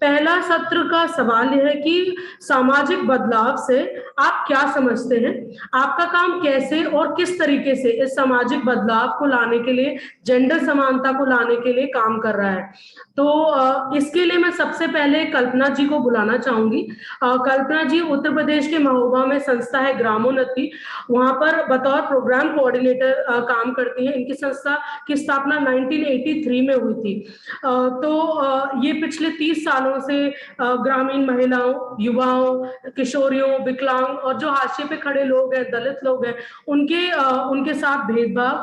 पहला सत्र का सवाल यह है कि सामाजिक बदलाव से आप क्या समझते हैं? आपका काम कैसे और किस तरीके से इस सामाजिक बदलाव को लाने के लिए, जेंडर समानता को लाने के लिए काम कर रहा है? तो इसके लिए मैं सबसे पहले कल्पना जी को बुलाना चाहूंगी। कल्पना जी उत्तर प्रदेश के महोबा में संस्था है ग्रामोन्नति, वहां पर बतौर प्रोग्राम कोऑर्डिनेटर काम करती हैं। इनकी संस्था की स्थापना 1983 में हुई थी। ये पिछले 30 सालों से ग्रामीण महिलाओं, युवाओं, किशोरियों, विकलांग और जो हाशिए पे खड़े लोग हैं, दलित लोग हैं, उनके साथ भेदभाव,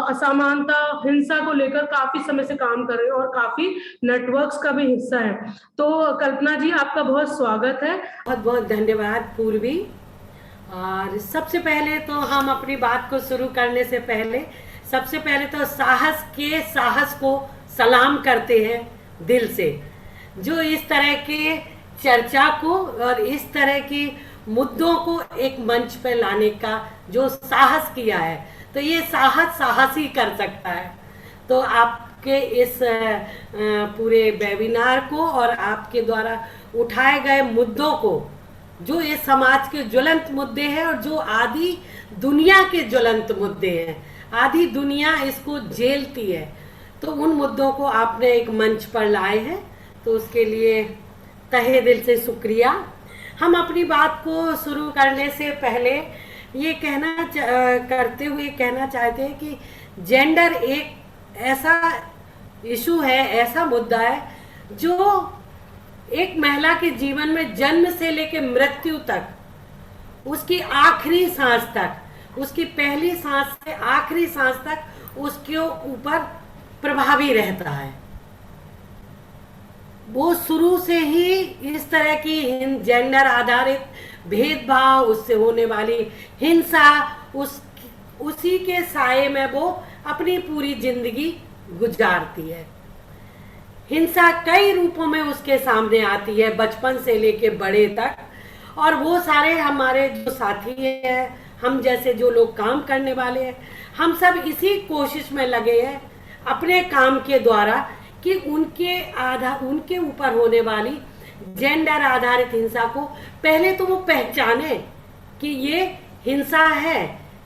असमानता, हिंसा को लेकर काफी समय से काम कर रहे हैं और काफी नेटवर्क्स का भी हिस्सा है। तो कल्पना जी, आपका बहुत स्वागत है। बहुत बहुत धन्यवाद पूर्वी। और सबसे पहले तो हम अपनी बात को शुरू करने से पहले सबसे पहले तो साहस को सलाम करते हैं दिल से, जो इस तरह के चर्चा को और इस तरह की मुद्दों को एक मंच पर लाने का जो साहस किया है, तो ये साहस ही कर सकता है। तो आपके इस पूरे वेबिनार को और आपके द्वारा उठाए गए मुद्दों को, जो ये समाज के ज्वलंत मुद्दे हैं और जो आधी दुनिया के ज्वलंत मुद्दे हैं, आधी दुनिया इसको झेलती है, तो उन मुद्दों को आपने एक मंच पर लाए हैं, तो उसके लिए तहे दिल से शुक्रिया। हम अपनी बात को शुरू करने से पहले ये करते हुए कहना चाहते हैं कि जेंडर एक ऐसा इशू है, ऐसा मुद्दा है जो एक महिला के जीवन में जन्म से लेकर मृत्यु तक, उसकी आखिरी सांस तक, उसकी पहली सांस से आखिरी सांस तक उसके ऊपर प्रभावी रहता है। वो शुरू से ही इस तरह की जेंडर आधारित भेदभाव, उससे होने वाली हिंसा, उसी के साए में वो अपनी पूरी जिंदगी गुजारती है। हिंसा कई रूपों में उसके सामने आती है, बचपन से लेके बड़े तक, और वो सारे हमारे जो साथी हैं, हम जैसे जो लोग काम करने वाले हैं, हम सब इसी कोशिश में लगे हैं अपने काम के द्वारा कि उनके ऊपर होने वाली जेंडर आधारित हिंसा को पहले तो वो पहचाने कि ये हिंसा है,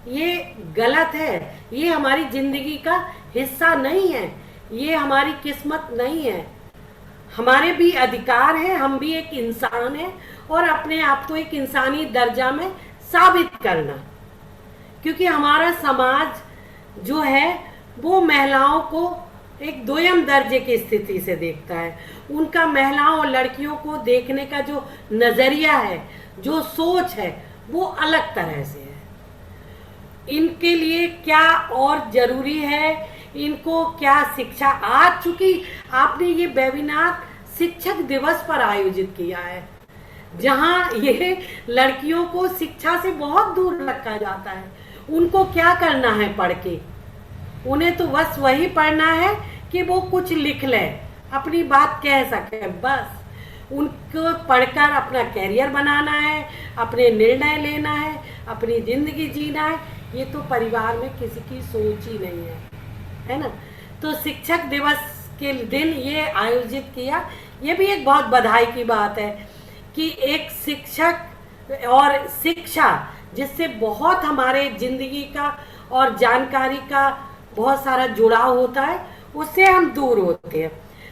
ये गलत है, ये हमारी जिंदगी का हिस्सा नहीं है, ये हमारी किस्मत नहीं है। हमारे भी अधिकार है, हम भी एक इंसान है, और अपने आप को एक इंसानी दर्जा में साबित करना, क्योंकि हमारा समाज जो है वो महिलाओं को एक दोयम दर्जे की स्थिति से देखता है। उनका महिलाओं और लड़कियों को देखने का जो नजरिया है, जो सोच है, वो अलग तरह से है। इनके लिए क्या और जरूरी है, इनको क्या शिक्षा आज चूंकि आपने ये वेबिनार शिक्षक दिवस पर आयोजित किया है, जहां ये लड़कियों को शिक्षा से बहुत दूर रखा जाता है। उनको क्या करना है पढ़ के? उन्हें तो बस वही पढ़ना है कि वो कुछ लिख ले, अपनी बात कह सके, बस। उनको पढ़कर अपना कैरियर बनाना है, अपने निर्णय लेना है, अपनी जिंदगी जीना है। ये तो परिवार में किसी की सोच ही नहीं है ना। तो शिक्षक दिवस के दिन ये आयोजित किया, ये भी एक बहुत बधाई की बात है कि एक शिक्षक और शिक्षा, जिससे बहुत हमारे जिंदगी का और जानकारी का बहुत सारा जुड़ाव होता है, उससे हम दूर होते हैं।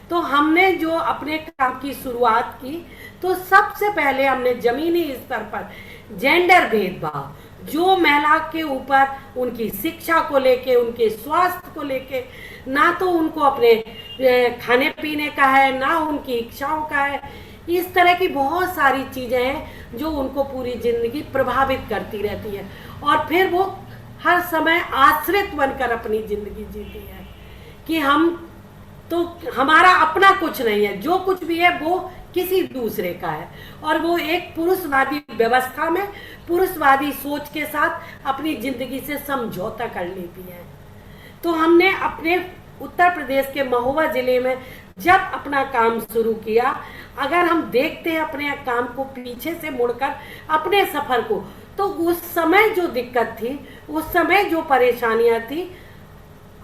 तो हमने जो अपने काम की शुरुआत की, तो सबसे पहले हमने जमीनी स्तर पर जेंडर भेदभाव, जो महिला के ऊपर उनकी शिक्षा को लेके, उनके स्वास्थ्य को लेके, ना तो उनको अपने खाने पीने का है, ना उनकी इच्छाओं का है, इस तरह की बहुत सारी चीज़ें हैं जो उनको पूरी जिंदगी प्रभावित करती रहती है, और फिर वो हर समय आश्रित बनकर अपनी जिंदगी जीती है कि हमारा अपना कुछ नहीं है, जो कुछ भी है वो किसी दूसरे का है, और वो एक पुरुषवादी व्यवस्था में, पुरुषवादी सोच के साथ अपनी जिंदगी से समझौता कर लेती है। तो हमने अपने उत्तर प्रदेश के महोबा जिले में जब अपना काम शुरू किया, अगर हम देखते हैं अपने काम को पीछे से मुड़कर, अपने सफर को, तो उस समय जो दिक्कत थी, उस समय जो परेशानियां थी,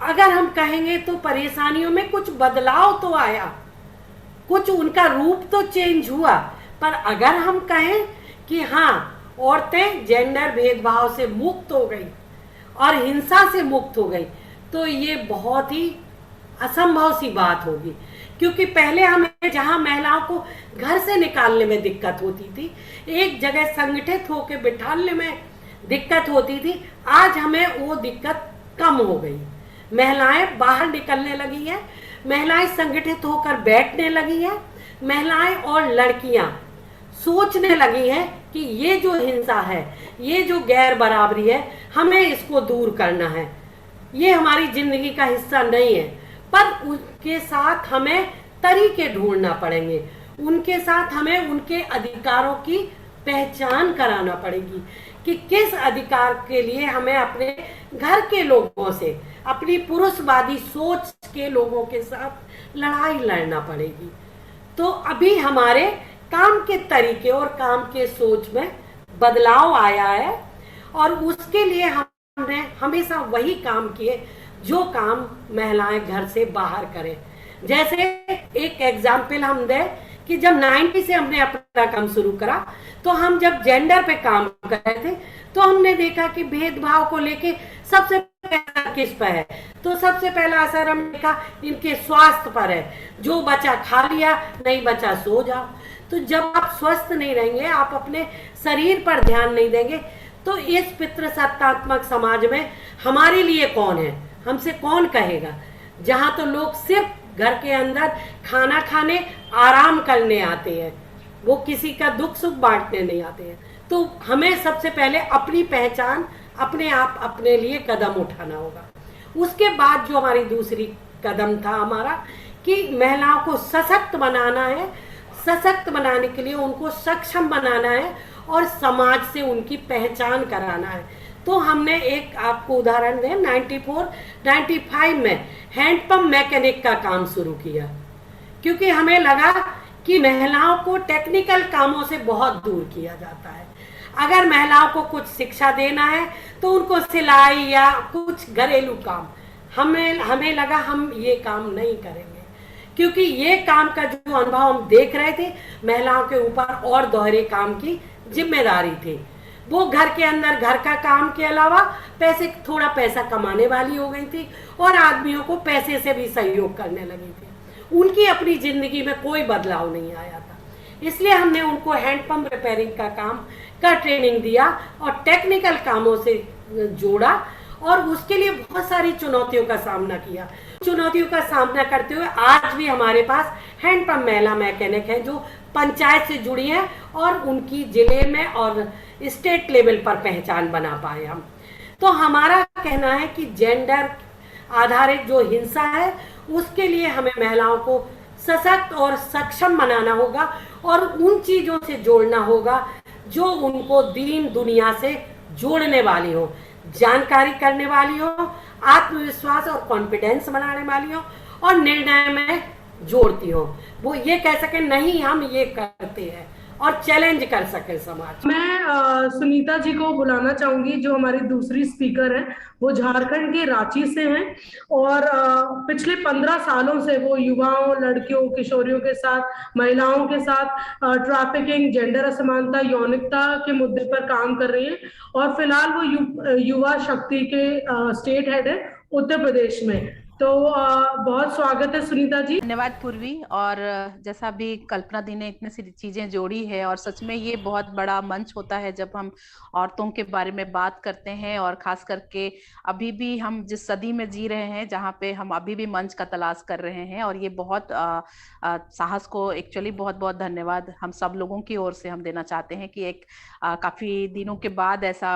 अगर हम कहेंगे तो परेशानियों में कुछ बदलाव तो आया, कुछ उनका रूप तो चेंज हुआ, पर अगर हम कहें कि हाँ औरतें जेंडर भेदभाव से मुक्त हो गई और हिंसा से मुक्त हो गई, तो ये बहुत ही असंभव सी बात होगी। क्योंकि पहले हमें जहां महिलाओं को घर से निकालने में दिक्कत होती थी, एक जगह संगठित होकर बिठाने में दिक्कत होती थी, आज हमें वो दिक्कत कम हो गई। महिलाएं बाहर निकलने लगी हैं, महिलाएं संगठित होकर बैठने लगी हैं, महिलाएं और लड़कियां सोचने लगी हैं कि ये जो हिंसा है, ये जो गैर बराबरी है, हमें इसको दूर करना है, ये हमारी जिंदगी का हिस्सा नहीं है। पर उनके साथ हमें तरीके ढूंढना पड़ेंगे, उनके साथ हमें उनके अधिकारों की पहचान कराना पड़ेगी कि किस अधिकार के लिए हमें अपने घर के लोगों से, अपनी पुरुषवादी सोच के लोगों के साथ लड़ाई लड़ना पड़ेगी। तो अभी हमारे काम के तरीके और काम के सोच में बदलाव आया है, और उसके लिए हमने हमेशा वही काम किए जो काम महिलाएं घर से बाहर करें। जैसे एक एग्जाम्पल हम दें कि जब 90 से हमने अपना काम शुरू करा, तो हम जब जेंडर पे काम कर रहे थे, तो हमने देखा कि भेदभाव को लेके सबसे पहला किस पर है, तो सबसे पहला असर हमने देखा इनके स्वास्थ्य पर है। जो बचा खा लिया, नहीं बचा सो जाओ। तो जब आप स्वस्थ नहीं रहेंगे, आप अपने शरीर पर ध्यान नहीं देंगे, तो इस पितृसत्तात्मक समाज में हमारे लिए कौन है, हमसे कौन कहेगा। जहां तो लोग सिर्फ घर के अंदर खाना खाने, आराम करने आते हैं, वो किसी का दुख सुख बांटने नहीं आते हैं। तो हमें सबसे पहले अपनी पहचान, अपने आप अपने लिए कदम उठाना होगा। उसके बाद जो हमारी दूसरी कदम था हमारा, कि महिलाओं को सशक्त बनाना है। सशक्त बनाने के लिए उनको सक्षम बनाना है और समाज से उनकी पहचान कराना है। तो हमने एक आपको उदाहरण दें, 94-95 में हैंडपंप मैकेनिक का काम शुरू किया, क्योंकि हमें लगा कि महिलाओं को टेक्निकल कामों से बहुत दूर किया जाता है। अगर महिलाओं को कुछ शिक्षा देना है तो उनको सिलाई या कुछ घरेलू काम, हमें लगा हम ये काम नहीं करेंगे, क्योंकि ये काम का जो अनुभव हम देख रहे थे, महिलाओं के ऊपर और दोहरे काम की जिम्मेदारी थी। वो घर के अंदर घर का काम के अलावा थोड़ा पैसा कमाने वाली हो गई थी, और आदमियों को पैसे से भी सहयोग करने लगी थी। उनकी अपनी जिंदगी में कोई बदलाव नहीं आया था। इसलिए हमने उनको हैंडपंप रिपेयरिंग का काम का ट्रेनिंग दिया और टेक्निकल कामों से जोड़ा, और उसके लिए बहुत सारी चुनौतियों का सामना किया। चुनौतियों का सामना करते हुए आज भी हमारे पास हैंडपंप महिला मैकेनिक है जो पंचायत से जुड़ी है, और उनकी जिले में और स्टेट लेवल पर पहचान बना पाए हम। तो हमारा कहना है कि जेंडर आधारित जो हिंसा है, उसके लिए हमें महिलाओं को सशक्त और सक्षम बनाना होगा, और उन चीजों से जोड़ना होगा जो उनको दीन दुनिया से जोड़ने वाली हो, जानकारी करने वाली हो, आत्मविश्वास और कॉन्फिडेंस बनाने वाली हो, और निर्णय में जोड़ती हो। वो ये कह सके नहीं हम ये करते हैं, और चैलेंज कर सके समाज। मैं सुनीता जी को बुलाना चाहूंगी, जो हमारी दूसरी स्पीकर है। वो झारखंड के रांची से हैं, और पिछले 15 सालों से वो युवाओं, लड़कियों, किशोरियों के साथ, महिलाओं के साथ ट्रैफिकिंग, जेंडर असमानता, यौनिकता के मुद्दे पर काम कर रही हैं। और फिलहाल वो युवा शक्ति के स्टेट हेड है उत्तर प्रदेश में। तो बहुत स्वागत है सुनीता जी। धन्यवाद पूर्वी। और जैसा भी कल्पना दी ने इतनी सी चीजें जोड़ी है, और सच में ये बहुत बड़ा मंच होता है जब हम औरतों के बारे में बात करते हैं, और खास करके अभी भी हम जिस सदी में जी रहे हैं जहाँ पे हम अभी भी मंच का तलाश कर रहे हैं। और ये बहुत साहस को एक्चुअली बहुत बहुत धन्यवाद हम सब लोगों की ओर से हम देना चाहते हैं कि एक काफी दिनों के बाद ऐसा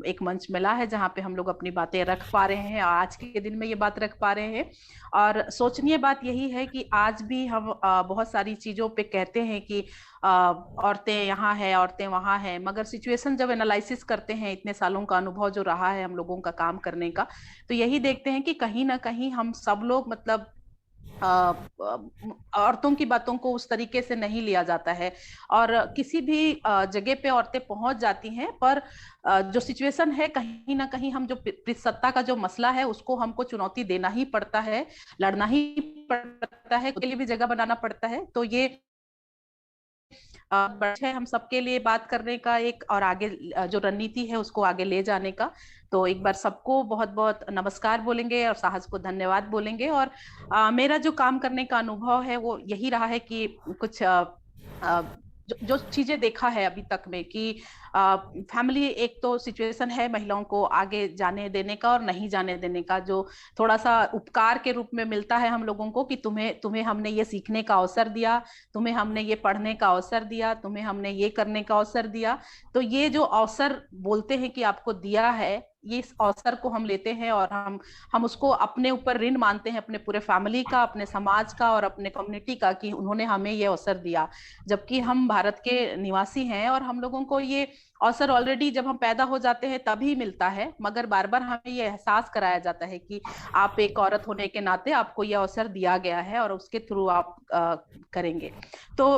एक मंच मिला है जहाँ पे हम लोग अपनी बातें रख पा रहे हैं, और आज के दिन में ये बात रख पा रहे हैं। और सोचनीय बात यही है कि आज भी हम बहुत सारी चीजों पे कहते हैं कि औरतें यहाँ है, औरतें वहाँ है, मगर सिचुएशन जब एनालिसिस करते हैं, इतने सालों का अनुभव जो रहा है हम लोगों का काम करने का, तो यही देखते हैं कि कहीं ना कहीं हम सब लोग मतलब औरतों की बातों को उस तरीके से नहीं लिया जाता है, और किसी भी जगह पे औरतें पहुंच जाती हैं, पर जो सिचुएशन है कहीं ना कहीं हम जो सत्ता का जो मसला है उसको हमको चुनौती देना ही पड़ता है, लड़ना ही पड़ता है, खुद के लिए भी जगह बनाना पड़ता है। तो ये है हम सबके लिए बात करने का एक, और आगे जो रणनीति है उसको आगे ले जाने का। तो एक बार सबको बहुत बहुत नमस्कार बोलेंगे और साहस को धन्यवाद बोलेंगे। और मेरा जो काम करने का अनुभव है वो यही रहा है कि कुछ जो चीजें देखा है अभी तक में कि फैमिली एक तो सिचुएशन है महिलाओं को आगे जाने देने का और नहीं जाने देने का, जो थोड़ा सा उपकार के रूप में मिलता है हम लोगों को कि तुम्हें तुम्हें हमने ये सीखने का अवसर दिया, तुम्हें हमने ये पढ़ने का अवसर दिया, तुम्हें हमने ये करने का अवसर दिया। तो ये जो अवसर बोलते हैं कि आपको दिया है, ये इस अवसर को हम लेते हैं और हम उसको अपने ऊपर ऋण मानते हैं, अपने पूरे फैमिली का, अपने समाज का और अपने कम्युनिटी का, कि उन्होंने हमें ये अवसर दिया। जबकि हम भारत के निवासी हैं और हम लोगों को ये अवसर ऑलरेडी जब हम पैदा हो जाते हैं तभी मिलता है, मगर बार बार हमें ये एहसास कराया जाता है कि आप एक औरत होने के नाते आपको ये अवसर दिया गया है और उसके थ्रू आप करेंगे। तो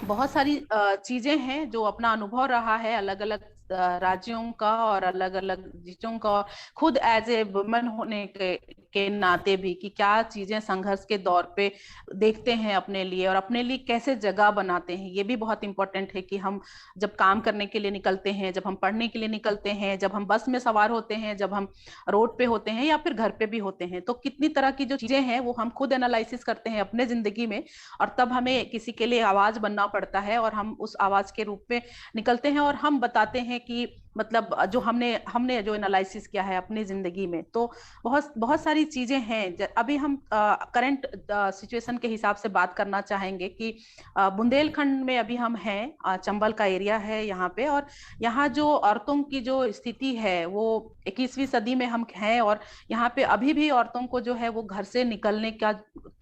बहुत सारी चीजें हैं जो अपना अनुभव रहा है अलग अलग राज्यों का और अलग अलग चीजों का, खुद एज ए वुमन होने के नाते भी, कि क्या चीजें संघर्ष के दौर पे देखते हैं अपने लिए और अपने लिए कैसे जगह बनाते हैं। ये भी बहुत इंपॉर्टेंट है कि हम जब काम करने के लिए निकलते हैं, जब हम पढ़ने के लिए निकलते हैं, जब हम बस में सवार होते हैं, जब हम रोड पे होते हैं या फिर घर पे भी होते हैं, तो कितनी तरह की जो चीजें हैं वो हम खुद एनालिसिस करते हैं अपने जिंदगी में, और तब हमें किसी के लिए आवाज बनना पड़ता है और हम उस आवाज के रूप में निकलते हैं और हम बताते हैं कि मतलब जो हमने जो एनालिसिस किया है अपनी जिंदगी में। तो बहुत बहुत सारी चीजें हैं। अभी हम करंट सिचुएशन के हिसाब से बात करना चाहेंगे कि बुंदेलखंड में अभी हम हैं, चंबल का एरिया है यहाँ पे, और यहाँ जो औरतों की जो स्थिति है वो 21वीं सदी में हम हैं, और यहाँ पे अभी भी औरतों को जो है वो घर से निकलने का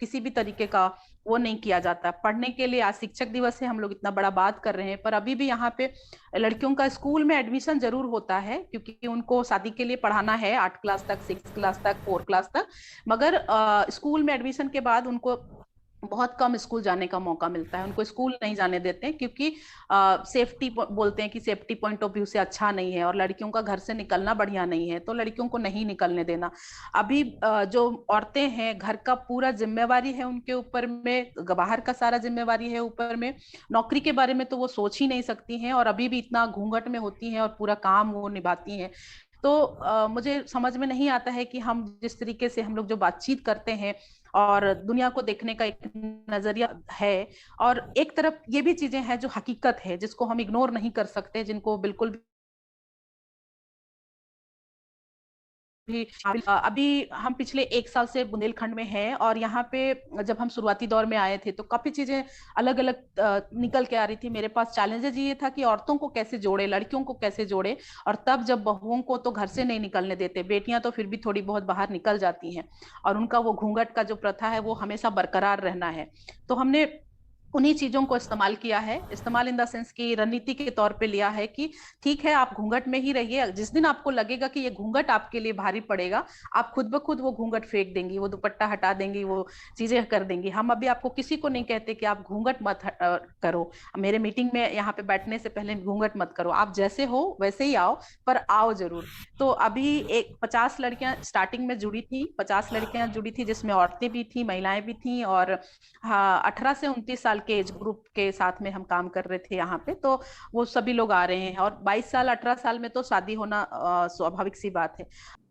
किसी भी तरीके का वो नहीं किया जाता। पढ़ने के लिए आज शिक्षक दिवस है, हम लोग इतना बड़ा बात कर रहे हैं, पर अभी भी यहाँ पे लड़कियों का स्कूल में एडमिशन जरूर होता है, क्योंकि उनको शादी के लिए पढ़ाना है 8 क्लास तक, 6 क्लास तक, 4 क्लास तक, मगर स्कूल में एडमिशन के बाद उनको बहुत कम स्कूल जाने का मौका मिलता है, उनको स्कूल नहीं जाने देते हैं, क्योंकि सेफ्टी बोलते हैं कि सेफ्टी पॉइंट ऑफ व्यू से अच्छा नहीं है और लड़कियों का घर से निकलना बढ़िया नहीं है, तो लड़कियों को नहीं निकलने देना। अभी जो औरतें हैं घर का पूरा जिम्मेवारी है उनके ऊपर में, बाहर का सारा जिम्मेवारी है ऊपर में, नौकरी के बारे में तो वो सोच ही नहीं सकती हैं और अभी भी इतना घूंघट में होती हैं और पूरा काम वो निभाती हैं। तो मुझे समझ में नहीं आता है कि हम जिस तरीके से हम लोग जो बातचीत करते हैं और दुनिया को देखने का एक नजरिया है, और एक तरफ ये भी चीजें हैं जो हकीकत है जिसको हम इग्नोर नहीं कर सकते, जिनको बिल्कुल भी अभी हम पिछले 1 साल से बुंदेलखंड में हैं, और यहाँ पे जब हम शुरुआती दौर में आए थे तो काफी चीजें अलग अलग निकल के आ रही थी। मेरे पास चैलेंजेस ये था कि औरतों को कैसे जोड़े, लड़कियों को कैसे जोड़े, और तब जब बहुओं को तो घर से नहीं निकलने देते, बेटियां तो फिर भी थोड़ी बहुत बाहर निकल जाती हैं और उनका वो घूंघट का जो प्रथा है वो हमेशा बरकरार रहना है। तो हमने उन्हीं चीजों को इस्तेमाल किया है, इस्तेमाल इन द सेंस की रणनीति के तौर पे लिया है कि ठीक है आप घूंघट में ही रहिए, जिस दिन आपको लगेगा कि ये घूंघट आपके लिए भारी पड़ेगा आप खुद ब खुद वो घूंघट फेंक देंगी, वो दुपट्टा हटा देंगी, वो चीजें कर देंगी। हम अभी आपको किसी को नहीं कहते कि आप घूंघट मत करो, मेरे मीटिंग में यहाँ पे बैठने से पहले घूंघट मत करो, आप जैसे हो वैसे ही आओ, पर आओ जरूर। तो अभी 50 लड़कियां स्टार्टिंग में जुड़ी थी, 50 लड़कियां जुड़ी थी जिसमें औरतें भी थी, महिलाएं भी थी, और हाँ 18 से 29 साल के एज ग्रुप के साथ में हम काम कर रहे थे यहाँ पे। तो वो सभी लोग आ रहे हैं, और 22 साल 18 साल में तो शादी होना स्वाभाविक सी बात है।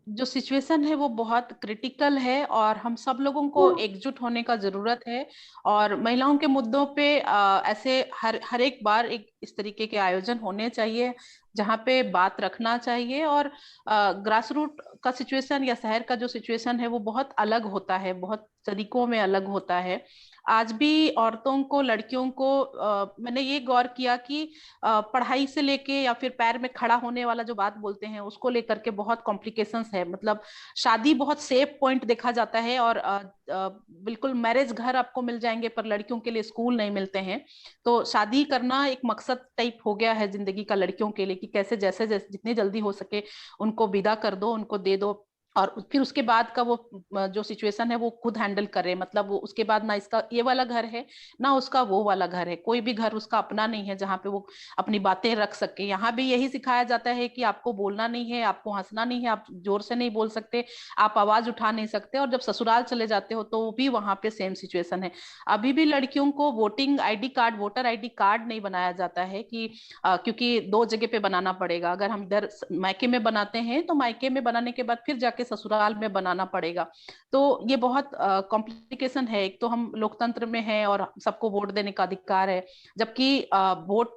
जो सिचुएशन है वो बहुत क्रिटिकल है और हम सब लोगों को एकजुट होने का जरूरत है, और महिलाओं के मुद्दों पे ऐसे हर एक बार एक इस तरीके के आयोजन होने चाहिए जहाँ पे बात रखना चाहिए। और ग्रास रूट का सिचुएशन या शहर का जो सिचुएशन है वो बहुत अलग होता है, बहुत तरीकों में अलग होता है। आज भी औरतों को, लड़कियों को मैंने ये गौर किया कि पढ़ाई से लेके या फिर पैर में खड़ा होने वाला जो बात बोलते हैं उसको लेकर के बहुत कॉम्प्लिकेशंस है। मतलब शादी बहुत सेफ पॉइंट देखा जाता है, और बिल्कुल मैरिज घर आपको मिल जाएंगे पर लड़कियों के लिए स्कूल नहीं मिलते हैं। तो शादी करना एक मकसद टाइप हो गया है जिंदगी का लड़कियों के लिए, कि कैसे जैसे जैसे जितनी जल्दी हो सके उनको विदा कर दो, उनको दे दो और फिर उसके बाद का वो जो सिचुएशन है वो खुद हैंडल करे, मतलब वो उसके बाद ना इसका ये वाला घर है ना उसका वो वाला घर है, कोई भी घर उसका अपना नहीं है जहाँ पे वो अपनी बातें रख सके। यहाँ भी यही सिखाया जाता है कि आपको बोलना नहीं है, आपको हंसना नहीं है, आप जोर से नहीं बोल सकते, आप आवाज उठा नहीं सकते। और जब ससुराल चले जाते हो तो भी वहां पे सेम सिचुएशन है। अभी भी लड़कियों को voting ID card, voter ID card नहीं बनाया जाता है कि क्योंकि दो जगह पे बनाना पड़ेगा। अगर हम इधर मायके में बनाते हैं तो मायके में बनाने के बाद फिर जाके ससुराल में बनाना पड़ेगा। तो ये बहुत कॉम्प्लिकेशन है। एक तो हम लोकतंत्र में हैं और सबको वोट देने का अधिकार है, जबकि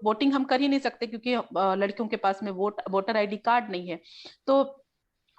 वोटिंग हम कर ही नहीं सकते क्योंकि लड़कियों के पास में वोटर आईडी कार्ड नहीं है। तो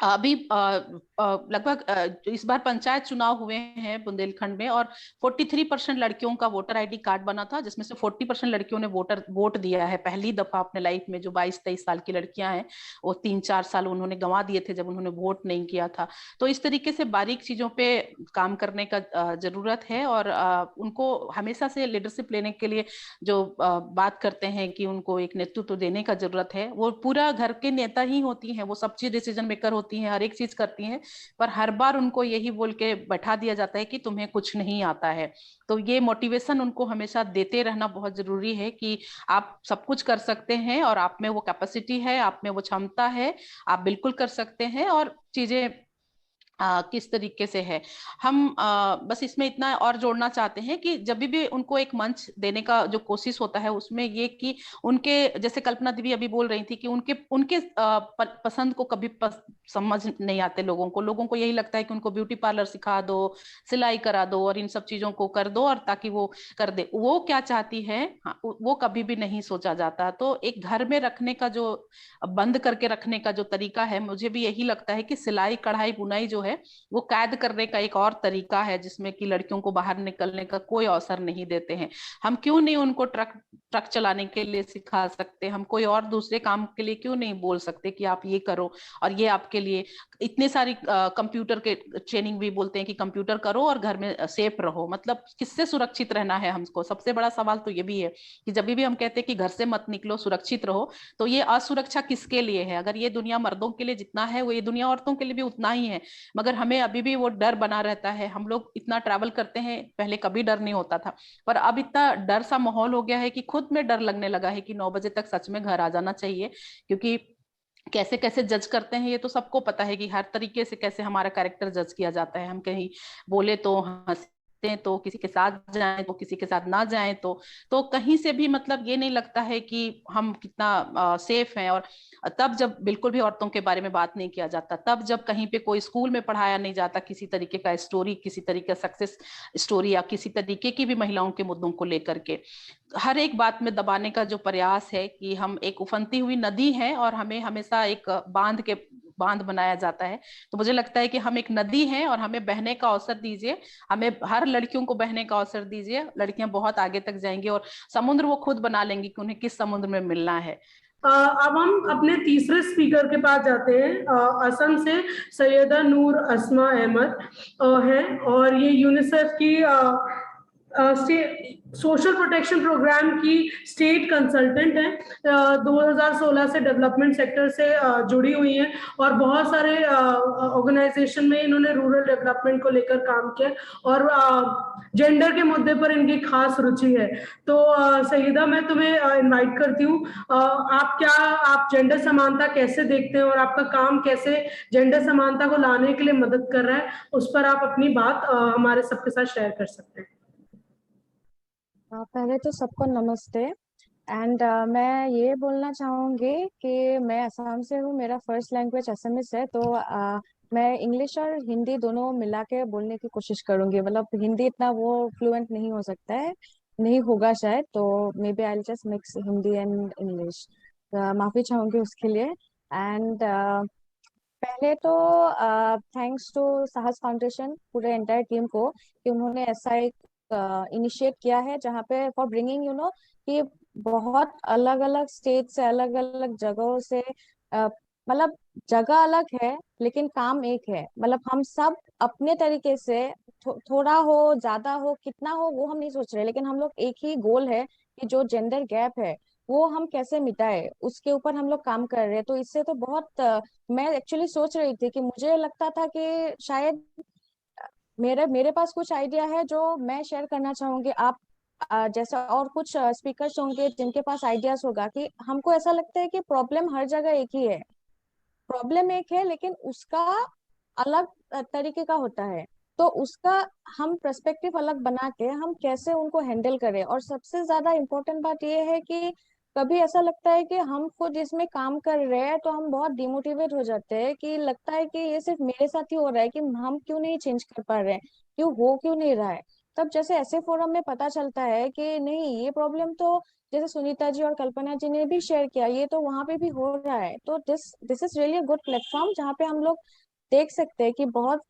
अभी लगभग इस बार पंचायत चुनाव हुए हैं बुंदेलखंड में, और 43% लड़कियों का वोटर आईडी कार्ड बना था, जिसमें से 40% लड़कियों ने वोट दिया है पहली दफा अपने लाइफ में। जो 22-23 साल की लड़कियां हैं वो 3-4 साल उन्होंने गंवा दिए थे जब उन्होंने वोट नहीं किया था। तो इस तरीके से बारीक चीजों पे काम करने का जरूरत है। और उनको हमेशा से लीडरशिप लेने के लिए जो बात करते हैं कि उनको एक नेतृत्व देने का जरूरत है, वो पूरा घर के नेता ही होती हैं, वो सब चीज डिसीजन मेकर होती हैं, हर एक चीज करती हैं, पर हर बार उनको यही बोल के बैठा दिया जाता है कि तुम्हें कुछ नहीं आता है। तो ये मोटिवेशन उनको हमेशा देते रहना बहुत जरूरी है कि आप सब कुछ कर सकते हैं और आप में वो कैपेसिटी है, आप में वो क्षमता है, आप बिल्कुल कर सकते हैं। और चीजें किस तरीके से है, हम बस इसमें इतना और जोड़ना चाहते हैं कि जब भी उनको एक मंच देने का जो कोशिश होता है उसमें ये कि उनके, जैसे कल्पना दीदी अभी बोल रही थी कि उनके उनके पसंद को कभी समझ नहीं आते लोगों को यही लगता है कि उनको ब्यूटी पार्लर सिखा दो, सिलाई करा दो और इन सब चीजों को कर दो, और ताकि वो कर दे। वो क्या चाहती है, वो कभी भी नहीं सोचा जाता। तो एक घर में रखने का जो, बंद करके रखने का जो तरीका है, मुझे भी यही लगता है कि सिलाई कढ़ाई बुनाई जो है वो कैद करने का एक और तरीका है, जिसमें कि लड़कियों को बाहर निकलने का कोई अवसर नहीं देते हैं। हम क्यों नहीं उनको ट्रक ट्रक चलाने के लिए सिखा सकते, हम कोई और दूसरे काम के लिए क्यों नहीं बोल सकते कि आप ये करो और ये आपके लिए। इतने सारी कंप्यूटर के ट्रेनिंग भी बोलते हैं कि कंप्यूटर करो और घर में सेफ रहो। मतलब किससे सुरक्षित रहना है हमको, सबसे बड़ा सवाल तो ये भी है कि जब भी हम कहते हैं कि घर से मत निकलो, सुरक्षित रहो, तो ये असुरक्षा किसके लिए है? अगर ये दुनिया मर्दों के लिए जितना है वो ये दुनिया औरतों के लिए भी उतना ही है, मगर हमें अभी भी वो डर बना रहता है। हम लोग इतना ट्रैवल करते हैं, पहले कभी डर नहीं होता था, पर अब इतना डर सा माहौल हो गया है कि खुद में डर लगने लगा है कि 9 बजे तक सच में घर आ जाना चाहिए। क्योंकि कैसे कैसे जज करते हैं ये तो सबको पता है कि हर तरीके से कैसे हमारा कैरेक्टर जज किया जाता है। हम कहीं बोले तो हंसते हैं, तो किसी के साथ जाएं तो किसी के साथ ना जाएं, तो कहीं से भी मतलब ये नहीं लगता है कि हम कितना सेफ हैं। और तब जब बिल्कुल भी औरतों के बारे में बात नहीं किया जाता, तब जब कहीं पे कोई स्कूल में पढ़ाया नहीं जाता किसी तरीके का स्टोरी, किसी तरीके का सक्सेस स्टोरी या किसी तरीके की भी महिलाओं के मुद्दों को लेकर के, हर एक बात में दबाने का जो प्रयास है कि हम एक उफनती हुई नदी हैं और हमें हमेशा एक बांध बनाया जाता है। तो मुझे लगता है कि हम एक नदी हैं और हमें बहने का अवसर दीजिए, हमें हर लड़कियों को बहने का अवसर दीजिए। लड़कियां बहुत आगे तक जाएंगी और समुद्र वो खुद बना लेंगी कि उन्हें किस समुद्र में मिलना है। अब हम अपने तीसरे स्पीकर के पास जाते हैं। असम से सैयदा नूर अस्मा अहमद हैं और ये यूनिसेफ की सोशल प्रोटेक्शन प्रोग्राम की स्टेट कंसल्टेंट हैं। 2016 से डेवलपमेंट सेक्टर से जुड़ी हुई हैं और बहुत सारे ऑर्गेनाइजेशन में इन्होंने रूरल डेवलपमेंट को लेकर काम किया और जेंडर के मुद्दे पर इनकी खास रुचि है। तो सईदा, मैं तुम्हें इनवाइट करती हूँ। आप जेंडर समानता कैसे देखते हैं और आपका काम कैसे जेंडर समानता को लाने के लिए मदद कर रहा है, उस पर आप अपनी बात हमारे सबके साथ शेयर कर सकते हैं। पहले तो सबको नमस्ते। एंड मैं ये बोलना चाहूँगी कि मैं असम से हूँ, मेरा फर्स्ट लैंग्वेज असमिस है, तो मैं इंग्लिश और हिंदी दोनों मिला के बोलने की कोशिश करूँगी। मतलब हिंदी इतना वो फ्लुएंट नहीं हो सकता है, नहीं होगा शायद, तो may be I just mix Hindi and English. माफ़ी चाहूँगी उसके लिए। एंड पहले तो थैंक्स टू साहस फाउंडेशन, पूरे एंटायर टीम को, कि उन्होंने ऐसा एक इनिशिएट किया है जहाँ पे फॉर ब्रिंगिंग कि बहुत अलग अलग स्टेट से, अलग अलग जगहों से, मतलब जगह अलग है लेकिन काम एक है। मतलब हम सब अपने तरीके से थोड़ा हो, ज्यादा हो, कितना हो वो हम नहीं सोच रहे, लेकिन हम लोग एक ही गोल है कि जो जेंडर गैप है वो हम कैसे मिटाए, उसके ऊपर हम लोग काम कर रहे हैं। तो इससे तो बहुत मैं एक्चुअली सोच रही थी कि मुझे लगता था कि शायद मेरे मेरे पास कुछ आइडिया है जो मैं शेयर करना चाहूंगी। आप जैसे और कुछ स्पीकर्स होंगे जिनके पास आइडियाज होगा, कि हमको ऐसा लगता है कि प्रॉब्लम हर जगह एक ही है। प्रॉब्लम एक है लेकिन उसका अलग तरीके का होता है। तो उसका हम पर्सपेक्टिव अलग बना के हम कैसे उनको हैंडल करें। और सबसे ज्यादा इम्पोर्टेंट बात यह है कि कभी ऐसा लगता है कि हम खुद इसमें काम कर रहे हैं तो हम बहुत डिमोटिवेट हो जाते हैं, कि लगता है कि ये सिर्फ मेरे साथ ही हो रहा है, कि हम क्यों नहीं चेंज कर पा रहे हैं, क्यों नहीं रहा है। तब जैसे ऐसे फोरम में पता चलता है कि नहीं, ये प्रॉब्लम तो जैसे सुनीता जी और कल्पना जी ने भी शेयर किया, ये तो वहां पे भी हो रहा है। तो this this is really a good platform जहाँ पे हम लोग देख सकते हैं कि बहुत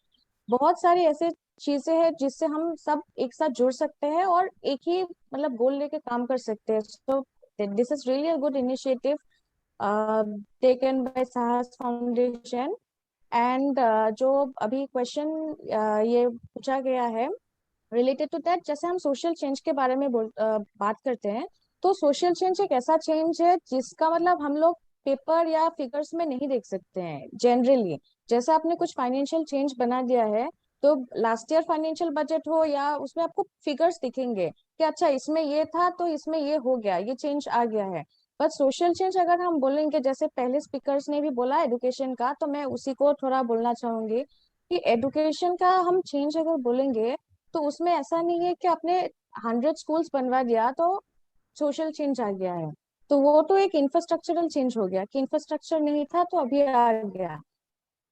बहुत सारी ऐसे चीजें हैं जिससे हम सब एक साथ जुड़ सकते हैं और एक ही मतलब गोल लेके काम कर सकते हैं। So this is really a good initiative taken by साहस फाउंडेशन। एंड जो अभी क्वेश्चन ये पूछा गया है रिलेटेड टू दैट, जैसे हम सोशल चेंज के बारे में बात करते हैं, तो सोशल चेंज एक ऐसा चेंज है जिसका मतलब हम लोग पेपर या फिगर्स में नहीं देख सकते हैं जनरली। जैसे आपने कुछ फाइनेंशियल चेंज बना दिया है, तो लास्ट ईयर फाइनेंशियल बजट हो या उसमें आपको फिगर्स दिखेंगे कि अच्छा इसमें ये था तो इसमें ये हो गया, ये चेंज आ गया है। बट सोशल चेंज अगर हम बोलेंगे, जैसे पहले स्पीकर्स ने भी बोला एडुकेशन का, तो मैं उसी को थोड़ा बोलना चाहूंगी कि एडुकेशन का हम चेंज अगर बोलेंगे, तो उसमें ऐसा नहीं है कि आपने 100 स्कूल्स बनवा दिया तो सोशल चेंज आ गया है। तो वो तो एक इंफ्रास्ट्रक्चरल चेंज हो गया कि इंफ्रास्ट्रक्चर नहीं था तो अभी आ गया।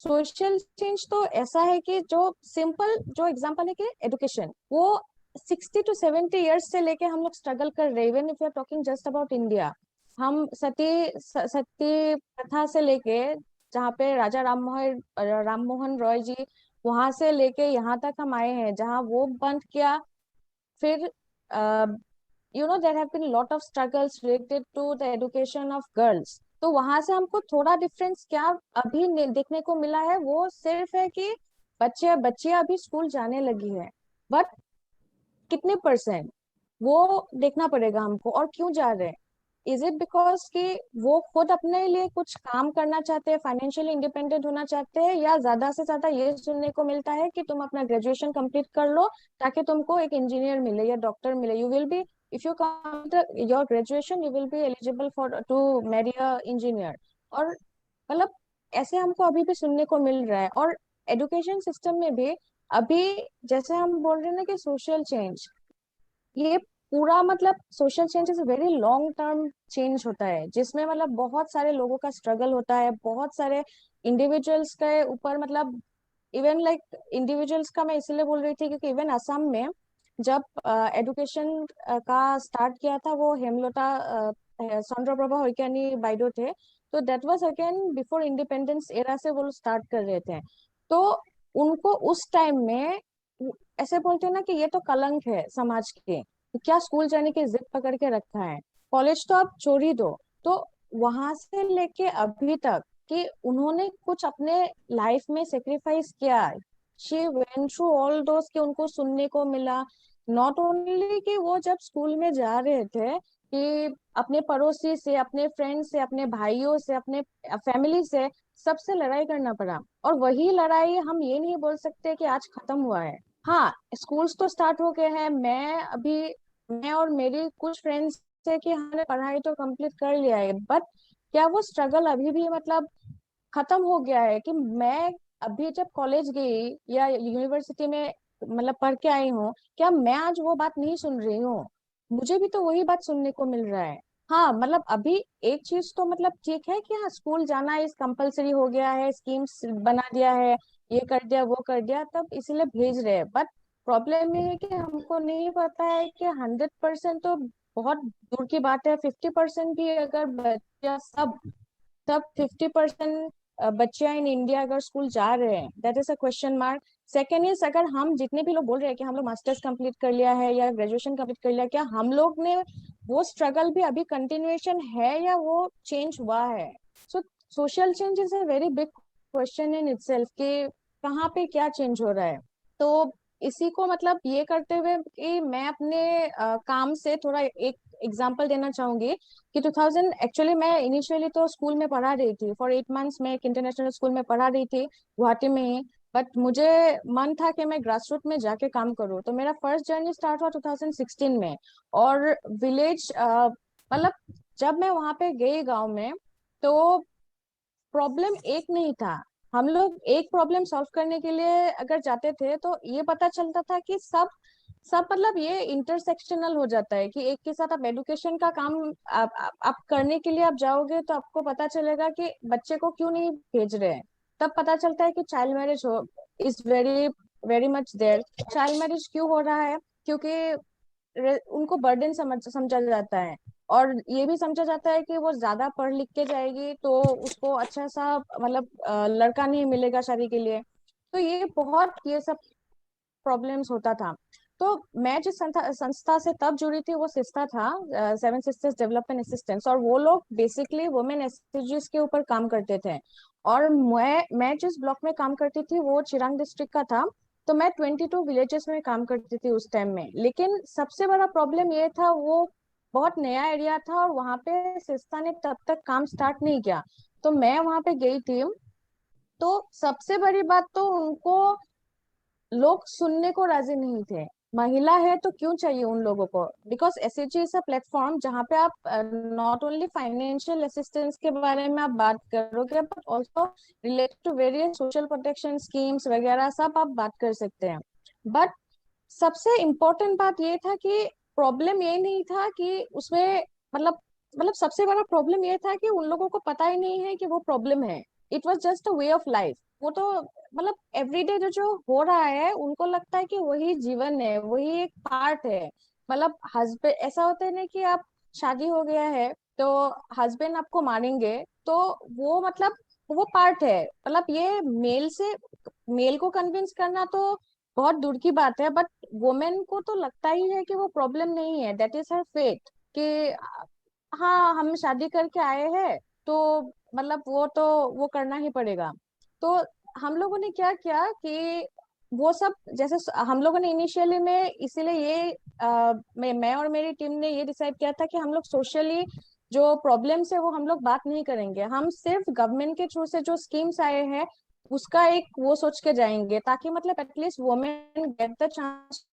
सोशल चेंज तो ऐसा है कि जो सिंपल जो एग्जांपल है कि एजुकेशन, वो 60 to 70 ईयर्स से लेके हम लोग स्ट्रगल कर रहे हैं। Even if you are talking just about India, हम सती प्रथा से लेके, जहाँ पे राजा राम मोहन रॉय जी, वहां से लेके यहाँ तक हम आए हैं जहाँ वो बंद किया। फिर there have been a lot of struggles related to the education of girls। तो वहां से हमको थोड़ा डिफरेंस क्या अभी देखने को मिला है, वो सिर्फ है कि बच्चियां अभी स्कूल जाने लगी है। बट कितने परसेंट, वो देखना पड़ेगा हमको। और क्यों जा रहे हैं? इज इट बिकॉज कि वो खुद अपने लिए कुछ काम करना चाहते हैं, फाइनेंशियली इंडिपेंडेंट होना चाहते हैं, या ज्यादा से ज्यादा ये सुनने को मिलता है कि तुम अपना ग्रेजुएशन कंप्लीट कर लो ताकि तुमको एक इंजीनियर मिले या डॉक्टर मिले, you will be, if you complete your graduation you will be eligible for to marry a engineer. और मतलब ऐसे हमको अभी भी सुनने को मिल रहा है। और एजुकेशन सिस्टम में भी अभी, जैसे हम बोल रहे हैं ना कि सोशल चेंज, ये पूरा मतलब social change is very long term change होता है, जिसमें मतलब बहुत सारे लोगों का स्ट्रगल होता है, बहुत सारे इंडिविजुअल्स के ऊपर, मतलब इवन लाइक इंडिविजुअल्स का मैं इसलिए बोल रही थी क्योंकि इवन असम में जब एजुकेशन का स्टार्ट किया था, वो हेमलता चंद्रप्रभा होइकानी बाइडो थे। तो that was again before independence era से वो स्टार्ट कर रहे थे। तो उनको उस टाइम में ऐसे बोलते हैं ना कि ये तो कलंक है समाज के, तो क्या स्कूल जाने की जिद पकड़ के रखा है, कॉलेज तो आप छोड़ ही दो। तो वहां से लेके अभी तक कि उन्होंने कुछ अपने लाइफ में सेक्रीफाइस किया। She went through all those कि उनको सुनने को मिला। नॉट ओनली कि वो जब स्कूल में जा रहे थे कि अपने पड़ोसी से, अपने फ्रेंड से, अपने भाइयों से, अपने फैमिली से, सबसे लड़ाई करना पड़ा। और वही लड़ाई हम ये नहीं बोल सकते कि आज खत्म हुआ है। हाँ, स्कूल्स तो स्टार्ट हो गए हैं। मैं और मेरी कुछ फ्रेंड्स है कि हमने पढ़ाई तो कंप्लीट कर लिया है, बट क्या वो स्ट्रगल अभी भी मतलब खत्म हो गया है? कि मैं अभी जब कॉलेज गई या यूनिवर्सिटी में मतलब पढ़ के आई हूँ, क्या मैं आज वो बात नहीं सुन रही हूँ? मुझे भी तो वही बात सुनने को मिल रहा है। हाँ, मतलब अभी एक चीज तो मतलब ठीक है कि हाँ, स्कूल जाना इस कंपलसरी हो गया है, स्कीम्स बना दिया है, ये कर दिया वो कर दिया, तब इसीलिए भेज रहे हैं। बट प्रॉब्लम ये है कि हमको नहीं पता है कि 100% तो बहुत दूर की बात है। 50% भी अगर बच्चा सब तब 50% बच्चियां इन इंडिया अगर स्कूल जा रहे हैं, that is a question mark. Second is, अगर हम जितने भी लोग बोल रहे हैं कि हम लोग मास्टर्स कंप्लीट कर लिया है या ग्रेजुएशन कंप्लीट कर लिया, क्या हम लोग ने वो स्ट्रगल भी अभी कंटिन्यूएशन है या वो चेंज हुआ है? So social change is a very big question in itself कि कहाँ पे क्या चेंज हो रहा है। तो इसी को मतलब ये करते हुए कि मैं अपने काम से थोड़ा एक एग्जांपल देना चाहूंगी कि 2000 एक्चुअली मैं इनिशियली तो स्कूल में पढ़ा रही थी फॉर 8 मंथ्स, मैं एक इंटरनेशनल स्कूल में पढ़ा रही थी गुवाहाटी में ही। बट मुझे मन था कि मैं ग्रास रूट में जाके काम करूँ, तो मेरा फर्स्ट जर्नी स्टार्ट हुआ 2016 में। और विलेज मतलब जब मैं वहां पे गई गांव में, तो प्रॉब्लम एक नहीं था। हम लोग एक प्रॉब्लम सॉल्व करने के लिए अगर जाते थे तो ये पता चलता था कि सब सब मतलब ये इंटरसेक्शनल हो जाता है कि एक के साथ आप एडुकेशन का काम आप करने के लिए आप जाओगे तो आपको पता चलेगा कि बच्चे को क्यों नहीं भेज रहे हैं। तब पता चलता है कि चाइल्ड मैरिज हो is very very much there. Child marriage क्यों हो रहा है? क्योंकि उनको बर्डन समझा जाता है, और ये भी समझा जाता है कि वो ज्यादा पढ़ लिख के जाएगी तो उसको अच्छा सा मतलब लड़का नहीं मिलेगा शादी के लिए। तो ये सब प्रॉब्लम्स होता था। तो मैं जिस संस्था से तब जुड़ी थी वो संस्था था सेवन सिस्टर्स डेवलपमेंट असिस्टेंस, और वो लोग बेसिकली वुमेन एसएचजीज के ऊपर काम करते थे। और मैं जिस ब्लॉक में काम करती थी वो चिरांग डिस्ट्रिक्ट का था। तो मैं 22 विलेजेस में काम करती थी उस टाइम में। लेकिन सबसे बड़ा प्रॉब्लम ये था, वो बहुत नया एरिया था और वहां पे संस्था ने तब तक काम स्टार्ट नहीं किया। तो मैं वहां पे गई थी, तो सबसे बड़ी बात तो उनको लोग सुनने को राजी नहीं थे। महिला है तो क्यों चाहिए उन लोगों को? Because SHG is a platform जहाँ पे आप नॉट ओनली फाइनेंशियल असिस्टेंस के बारे में आप बात करोगे, but also related to various social protection schemes वगैरह सब आप बात कर सकते हैं। बट सबसे इम्पोर्टेंट बात ये था कि प्रॉब्लम ये नहीं था कि उसमें मतलब सबसे बड़ा प्रॉब्लम ये था कि उन लोगों को पता ही नहीं है कि वो प्रॉब्लम है। It was just a way of life. वो तो एवरीडे जो जो हो रहा है उनको लगता है कि वही जीवन है, वही एक पार्ट है। हस्बैंड ऐसा होता है ना कि आप शादी हो गया है तो हस्बैंड आपको मानेंगे, तो वो वो पार्ट है। ये मेल को कन्विंस करना तो बहुत दूर की बात है, बट वुमेन को तो लगता ही है कि वो प्रॉब्लम नहीं है, दैट इज हर फेट। कि हाँ हम शादी करके आए हैं तो वो तो वो करना ही पड़ेगा। तो हम लोगों ने क्या किया कि वो सब जैसे हम लोगों ने इनिशियली में इसीलिए ये मैं और मेरी टीम ने ये डिसाइड किया था कि हम लोग सोशली जो प्रॉब्लम्स है वो हम लोग बात नहीं करेंगे। हम सिर्फ गवर्नमेंट के थ्रू से जो स्कीम्स आए हैं उसका एक वो सोच के जाएंगे, ताकि at least women get the chance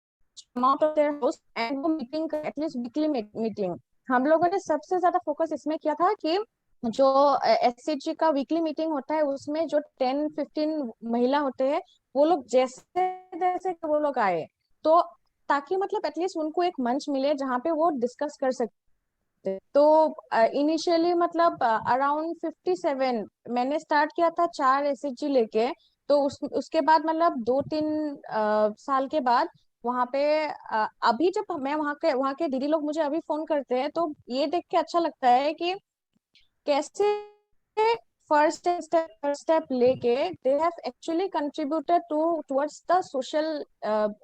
out of their house and वो मीटिंग एटलीस्ट वीकली मीटिंग। हम लोगों ने सबसे ज्यादा फोकस इसमें किया था कि जो एसएचजी का वीकली मीटिंग होता है उसमें जो 10-15 महिला होते हैं वो लोग जैसे जैसे वो लोग आए, तो ताकि एटलीस्ट उनको एक मंच मिले जहाँ पे वो डिस्कस कर सकते। तो इनिशियली अराउंड 57 मैंने स्टार्ट किया था 4 एसएचजी लेके। तो उसके बाद 2-3 साल के बाद वहां पे अभी जब मैं वहाँ के दीदी लोग मुझे अभी फोन करते हैं तो ये देख के अच्छा लगता है कि कैसे फर्स्ट स्टेप लेके they have actually contributed towards the social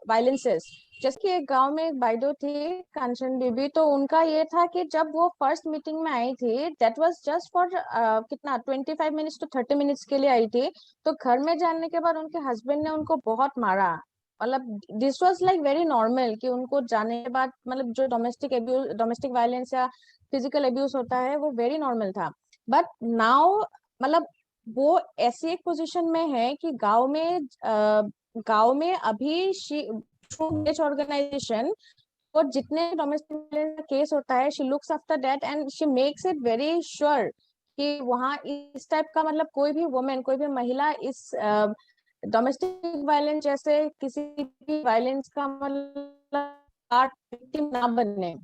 violences. जैसे कि एक गांव में एक बाइदो थी कांचन बीबी, तो उनका ये था कि जब वो फर्स्ट मीटिंग में आई थी दैट वाज जस्ट फॉर कितना 25 मिनट्स to 30 मिनट्स के लिए आई थी। तो घर में जाने के बाद उनके हस्बैंड ने उनको बहुत मारा। This was like very normal कि उनको जाने के बाद जो डोमेस्टिक वायलेंस या फिजिकल अब्यूज होता है वो वेरी नॉर्मल था। बट नाउ वो ऐसी एक पोजीशन में है कि गांव में अभी थ्रू ऑर्गेनाइजेशन और जितने डोमेस्टिक केस होता है she looks after that and she makes it very sure कि वहाँ इस टाइप का कोई भी वुमेन कोई भी महिला इस डोमेस्टिक वायलेंस जैसे किसी भी वायलेंस का विक्टिम ना बने।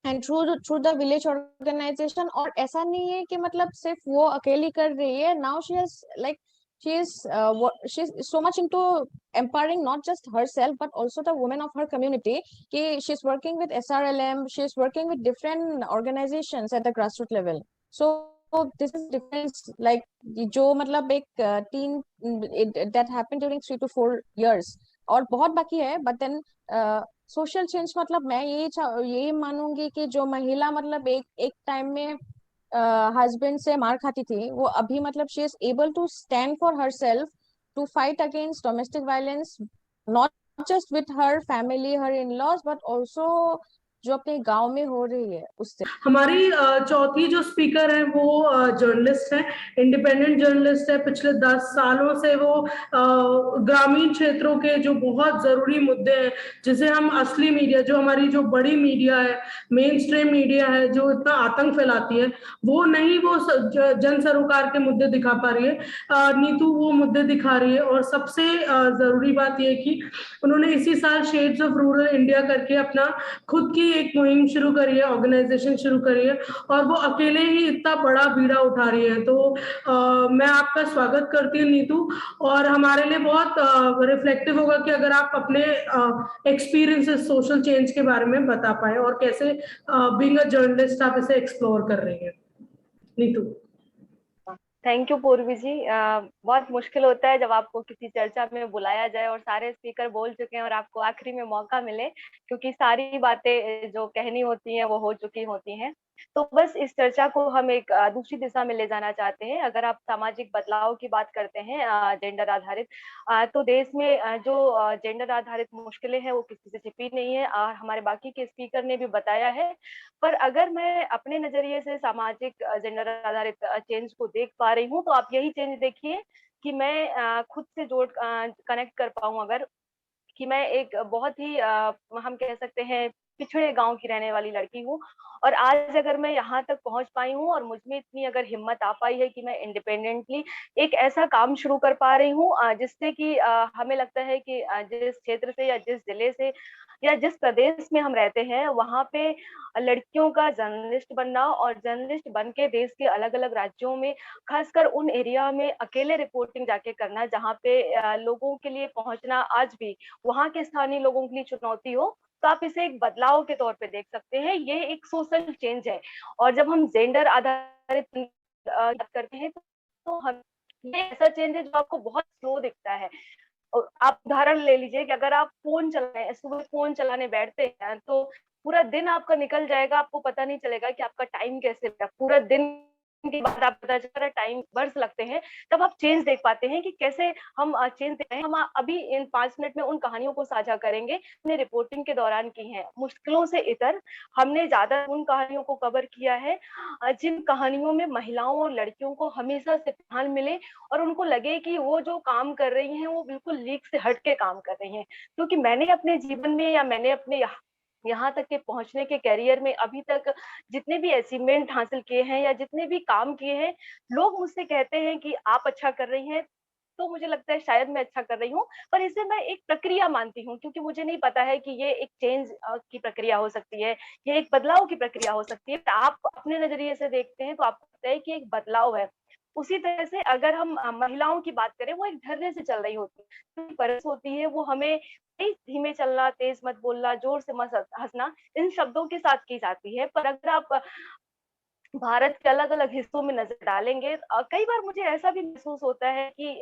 And through the village organisation. और ऐसा नहीं है कि सिर्फ वो अकेली कर रही है। Now she is like she is so much into empowering not just herself but also the women of her community कि she is working with SRLM, she is working with different organizations at the grassroots level. So this is difference like जो एक teen that happened during 3 to 4 years और बहुत बाकी है। but then social change मैं यही मानूंगी कि जो महिला एक टाइम में हस्बैंड से मार खाती थी वो अभी she is able to stand for herself to fight against domestic violence, not just with her family her in laws but also जो अपने गांव में हो रही है उससे। हमारी चौथी जो स्पीकर है वो जर्नलिस्ट है, इंडिपेंडेंट जर्नलिस्ट है। पिछले 10 सालों से वो ग्रामीण क्षेत्रों के जो बहुत जरूरी मुद्दे हैं, जिसे हम असली मीडिया, जो हमारी जो बड़ी मीडिया है, मेन स्ट्रीम मीडिया है, जो इतना आतंक फैलाती है, वो नहीं, वो जन सरोकार के मुद्दे दिखा पा रही है। नीतू वो मुद्दे दिखा रही है। और सबसे जरूरी बात यह है कि उन्होंने इसी साल शेड्स ऑफ रूरल इंडिया करके अपना खुद की एक मुहिम शुरू करी है, ऑर्गेनाइजेशन शुरू करी है, और वो अकेले ही इतना बड़ा बीड़ा उठा रही है। तो मैं आपका स्वागत करती हूँ नीतू, और हमारे लिए बहुत रिफ्लेक्टिव होगा कि अगर आप अपने एक्सपीरियंसेस सोशल चेंज के बारे में बता पाए, और कैसे बीइंग अ जर्नलिस्ट आप इसे एक्सप्लोर कर रही हैं। नीतू। थैंक यू पूर्वी जी। बहुत मुश्किल होता है जब आपको किसी चर्चा में बुलाया जाए और सारे स्पीकर बोल चुके हैं और आपको आखिरी में मौका मिले, क्योंकि सारी बातें जो कहनी होती हैं वो हो चुकी होती हैं। तो बस इस चर्चा को हम एक दूसरी दिशा में ले जाना चाहते हैं। अगर आप सामाजिक बदलाव की बात करते हैं जेंडर आधारित, तो देश में जो जेंडर आधारित मुश्किलें हैं वो किसी से छिपी नहीं है, हमारे बाकी के स्पीकर ने भी बताया है। पर अगर मैं अपने नजरिए से सामाजिक जेंडर आधारित चेंज को देख पा रही हूँ, तो आप यही चेंज देखिए कि मैं खुद से जोड़ कनेक्ट कर पाऊं, अगर कि मैं एक बहुत ही हम कह सकते हैं पिछड़े गांव की रहने वाली लड़की हूँ, और आज अगर मैं यहाँ तक पहुंच पाई हूँ और मुझ में इतनी अगर हिम्मत आ पाई है कि मैं इंडिपेंडेंटली एक ऐसा काम शुरू कर पा रही हूँ जिससे कि हमें लगता है कि जिस क्षेत्र से या जिस जिले से या जिस प्रदेश में हम रहते हैं वहां पे लड़कियों का जर्नलिस्ट बनना, और जर्नलिस्ट बन के देश के अलग अलग राज्यों में, खासकर उन एरिया में अकेले रिपोर्टिंग जाके करना जहाँ पे लोगों के लिए पहुंचना आज भी वहां के स्थानीय लोगों के लिए चुनौती हो, तो आप इसे एक बदलाव के तौर पे देख सकते हैं। ये एक सोशल चेंज है। और जब हम जेंडर आधारित बात करते हैं तो हम ये ऐसा चेंज है जो आपको बहुत स्लो दिखता है। आप उदाहरण ले लीजिए कि अगर आप फोन चलाएं, सुबह फोन चलाने बैठते हैं तो पूरा दिन आपका निकल जाएगा, आपको पता नहीं चलेगा कि आपका टाइम कैसे लगा। पूरा दिन के बाद आप पता चला टाइम वर्ष लगते हैं, तब आप चेंज देख पाते हैं कि कैसे हम चेंज देख रहे हैं। हम अभी इन 5 मिनट में उन कहानियों को साझा करेंगे हमने रिपोर्टिंग के दौरान की हैं। मुश्किलों से इतर हमने ज्यादा उन कहानियों को कवर किया है जिन कहानियों में महिलाओं और लड़कियों को हमेशा से ध्यान मिले और उनको लगे कि वो जो काम कर रही हैं वो बिल्कुल लीक से हट के काम कर रही हैं। क्योंकि मैंने अपने जीवन में या मैंने अपने यहाँ तक के पहुंचने के करियर में अभी तक जितने भी अचीवमेंट हासिल किए हैं या जितने भी काम किए हैं, लोग मुझसे कहते हैं कि आप अच्छा कर रही हैं, तो मुझे लगता है शायद मैं अच्छा कर रही हूँ, पर इसे मैं एक प्रक्रिया मानती हूँ, क्योंकि मुझे नहीं पता है कि ये एक चेंज की प्रक्रिया हो सकती है, ये एक बदलाव की प्रक्रिया हो सकती है। आप अपने नजरिए से देखते हैं तो आपको लगता है कि एक बदलाव है। उसी तरह से अगर हम महिलाओं की बात करें, वो एक धरने से चल रही होती है, परस होती है, वो हमें तेज धीमे चलना, तेज मत बोलना, जोर से मत हंसना, इन शब्दों के साथ की जाती है। पर अगर आप भारत के अलग अलग हिस्सों में नजर डालेंगे, कई बार मुझे ऐसा भी महसूस होता है कि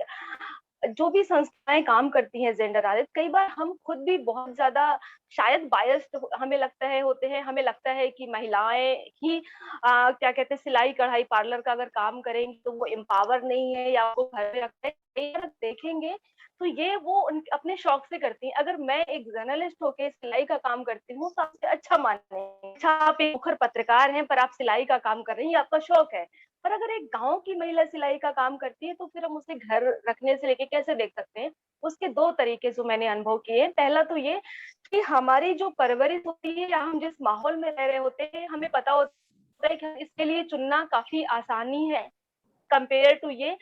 जो भी संस्थाएं काम करती हैं जेंडर आधारित, कई बार हम खुद भी बहुत ज्यादा शायद बायस्ड हमें लगता है होते हैं। हमें लगता है कि महिलाएं ही क्या कहते हैं, सिलाई कढ़ाई पार्लर का अगर काम करेंगी तो वो एम्पावर नहीं है या वो घर में रखते हैं। देखेंगे तो ये वो अपने शौक से करती हैं। अगर मैं एक जर्नलिस्ट होके सिलाई का काम करती हूँ तो आपसे अच्छा मानेंगे। अच्छा, आप एक मुखर पत्रकार हैं पर आप सिलाई का काम कर रही हैं, आपका शौक है। पर अगर एक गांव की महिला सिलाई का काम करती है तो फिर हम उसे घर रखने से लेके कैसे देख सकते हैं। उसके 2 तरीके जो मैंने अनुभव किए। पहला तो ये कि हमारी जो परवरिश होती है या हम जिस माहौल में रह रहे होते हैं, हमें पता होता है कि इसके लिए चुनना काफी आसानी है कंपेयर टू ये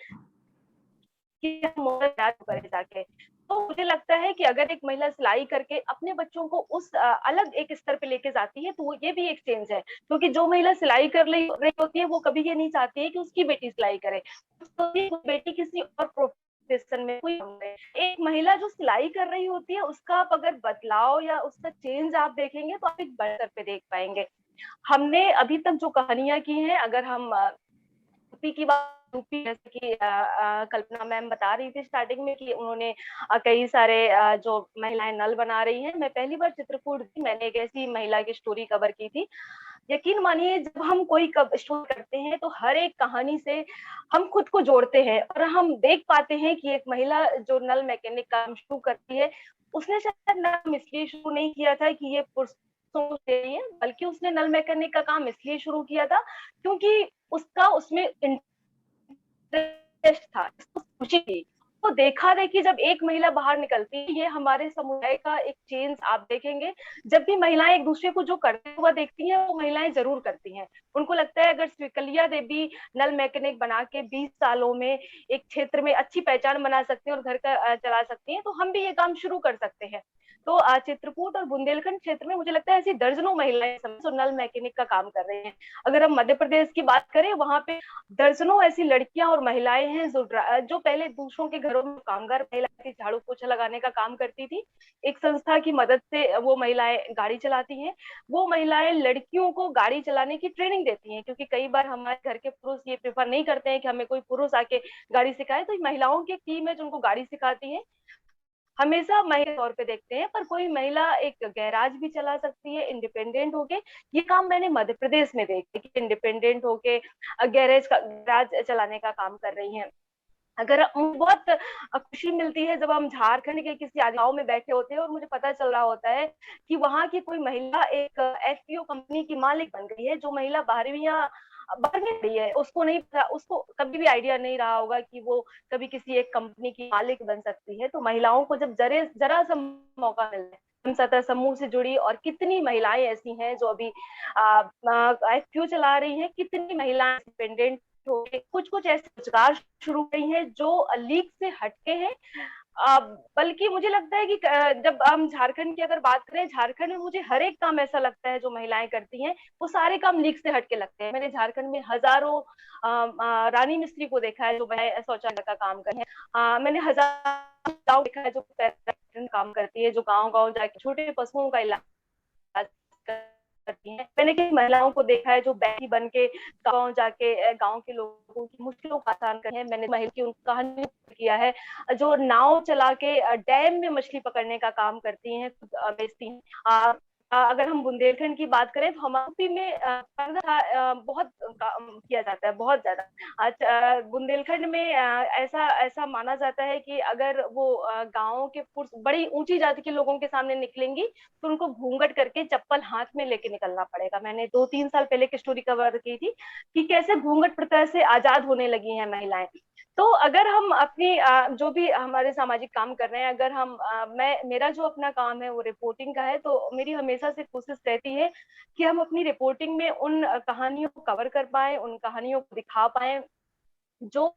कि हम करे जाके। तो मुझे लगता है कि अगर एक महिला सिलाई करके अपने बच्चों को उस अलग एक स्तर पे लेके जाती है तो ये भी एक चेंज है। क्योंकि जो महिला सिलाई कर रही होती है वो कभी ये नहीं चाहती है कि उसकी बेटी सिलाई करे, तो बेटी किसी और प्रोफेशन में कोई। एक महिला जो सिलाई कर रही होती है उसका आप अगर बदलाव या उसका चेंज आप देखेंगे तो आप एक बड़े स्तर पे देख पाएंगे। हमने अभी तक जो कहानियां की हैं, अगर हम यूपी की बात, यूपी जैसे कि कल्पना मैम बता रही थी स्टार्टिंग में कि उन्होंने कई सारे जो महिलाएं नल बना रही हैं। मैं पहली बार चित्रकूट थी, मैंने एक ऐसी महिला की स्टोरी कवर की थी। यकीन मानिए जब हम कोई स्टोरी करते हैं तो हर एक कहानी से हम खुद को जोड़ते हैं और हम देख पाते हैं कि एक महिला जो नल मैकेनिक काम शुरू करती है, उसने शायद नाम इसलिए शुरू नहीं किया था कि ये सोच रही है, बल्कि उसने नल मैकेनिक का काम इसलिए शुरू किया था क्योंकि उसका उसमें इंटरेस्ट था, खुशी थी। तो देखा देखी जब एक महिला बाहर निकलती है, ये हमारे समुदाय का एक चेंज आप देखेंगे। जब भी महिलाएं एक दूसरे को जो करते हुआ देखती हैं, वो महिलाएं जरूर करती हैं। उनको लगता है अगर श्रीकल्या देवी नल मैकेनिक बना के 20 सालों में एक क्षेत्र में अच्छी पहचान बना सकती हैं और घर का चला सकती हैं, तो हम भी ये काम शुरू कर सकते हैं। तो चित्रकूट और बुंदेलखंड क्षेत्र में मुझे लगता है ऐसी दर्जनों महिलाएं जो नल मैकेनिक का काम कर रही हैं। अगर हम मध्य प्रदेश की बात करें, वहां पे दर्जनों ऐसी लड़कियां और महिलाएं हैं जो पहले दूसरों के घरों में कामगार महिलाएं थी, झाड़ू पोछा लगाने का काम करती थी। एक संस्था की मदद से वो महिलाएं गाड़ी चलाती हैं। वो महिलाएं लड़कियों को गाड़ी चलाने की ट्रेनिंग देती हैं, क्योंकि कई बार हमारे घर के पुरुष ये प्रेफर नहीं करते हैं कि हमें कोई पुरुष आके गाड़ी सिखाए, तो महिलाओं की टीम है जो उनको गाड़ी सिखाती है। हमेशा महिला तौर पे देखते हैं, पर कोई महिला एक गैराज भी चला सकती है इंडिपेंडेंट होके। ये काम मैंने मध्य प्रदेश में देखा कि इंडिपेंडेंट होके गैराज चलाने का काम कर रही हैं। अगर बहुत खुशी मिलती है जब हम झारखंड के किसी गांव में बैठे होते हैं और मुझे पता चल रहा होता है कि वहां की कोई महिला एक एफपीओ कंपनी की मालिक बन गई है। जो महिला 12वीं रही है, उसको नहीं पता, उसको कभी भी आइडिया नहीं रहा होगा कि वो कभी किसी एक कंपनी की मालिक बन सकती है। तो महिलाओं को जब जरा सा मौका मिलता है, हम 17 समूह से जुड़ी और कितनी महिलाएं ऐसी हैं जो अभी एफपीओ चला रही हैं, कितनी महिलाएं इंडिपेंडेंट हो गए, कुछ ऐसे रोजगार शुरू गई हैं जो लीग से हटके हैं। बल्कि मुझे लगता है कि जब हम झारखंड की अगर बात करें, झारखंड में मुझे हर एक काम ऐसा लगता है जो महिलाएं करती हैं, वो सारे काम लीग से हटके लगते हैं। मैंने झारखंड में हजारों रानी मिस्त्री को देखा है जो शौचालय का काम करते हैं। मैंने हजारों देखा है जो काम करती है, जो गाँव जाके छोटे पशुओं का इलाज करती हैं। मैंने कई महिलाओं को देखा है जो बैठी बन के गाँव जाके गाँव के लोगों की मुश्किलों का आसान कर है। मैंने महिला की उन कहानी किया है जो नाव चला के डैम में मछली पकड़ने का काम करती हैं, बेचती हैं। अगर हम बुंदेलखंड की बात करें तो हमारे में बहुत किया जाता है, बहुत ज्यादा। आज बुंदेलखंड में ऐसा माना जाता है कि अगर वो गाँव के बड़ी ऊंची जाति के लोगों के सामने निकलेंगी तो उनको घूंघट करके चप्पल हाथ में लेके निकलना पड़ेगा। मैंने 2-3 साल पहले की स्टोरी कवर की थी कि कैसे घूंघट प्रथा से आजाद होने लगी हैं महिलाएं। तो अगर हम अपनी जो भी हमारे सामाजिक काम कर रहे हैं, अगर हम मेरा जो अपना काम है वो रिपोर्टिंग का है, तो मेरी हमेशा से कोशिश रहती है कि हम अपनी रिपोर्टिंग में उन कहानियों को कवर कर पाए, उन कहानियों को दिखा पाए जो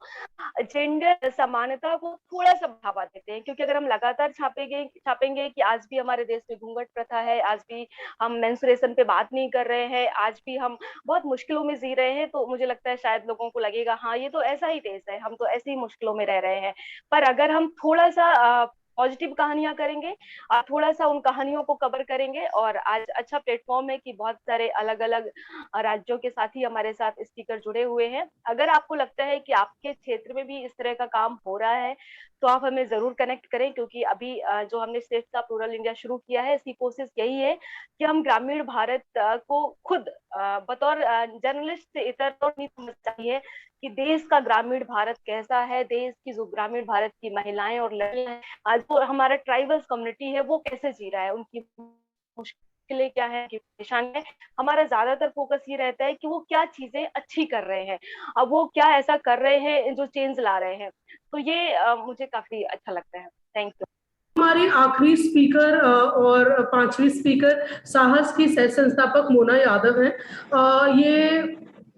जेंडर समानता को थोड़ा सा बढ़ावा देते हैं। क्योंकि अगर हम लगातार छापेंगे कि आज भी हमारे देश में घूंघट प्रथा है, आज भी हम मेंस्ट्रुएशन पे बात नहीं कर रहे हैं, आज भी हम बहुत मुश्किलों में जी रहे हैं, तो मुझे लगता है शायद लोगों को लगेगा हाँ ये तो ऐसा ही देश है, हम तो ऐसी ही मुश्किलों में रह रहे हैं। पर अगर हम थोड़ा सा पॉजिटिव कहानियां करेंगे, थोड़ा सा उन कहानियों को कवर करेंगे, और आज अच्छा प्लेटफॉर्म है कि बहुत सारे अलग अलग राज्यों के साथी हमारे साथ स्पीकर जुड़े हुए हैं। अगर आपको लगता है कि आपके क्षेत्र में भी इस तरह का काम हो रहा है तो आप हमें जरूर कनेक्ट करें, क्योंकि अभी जो हमने स्टेट्स ऑफ रूरल इंडिया शुरू किया है, इसकी कोशिश यही है कि हम ग्रामीण भारत को खुद बतौर जर्नलिस्ट से इतर नहीं समझ चाहिए कि देश का ग्रामीण भारत कैसा है, देश की जो ग्रामीण भारत की महिलाएं और लड़कियां, आज जो हमारा ट्राइबल्स कम्युनिटी है वो कैसे जी रहा है, उनकी मुश्किलें क्या है, परेशानी है। हमारा ज्यादातर फोकस ये रहता है कि वो क्या चीजें अच्छी कर रहे हैं, अब वो क्या ऐसा कर रहे हैं जो चेंज ला रहे हैं। तो ये मुझे काफी अच्छा लगता है। Thank you. हमारी आखिरी स्पीकर और 5वीं स्पीकर साहस की सह संस्थापक मोना यादव हैं। ये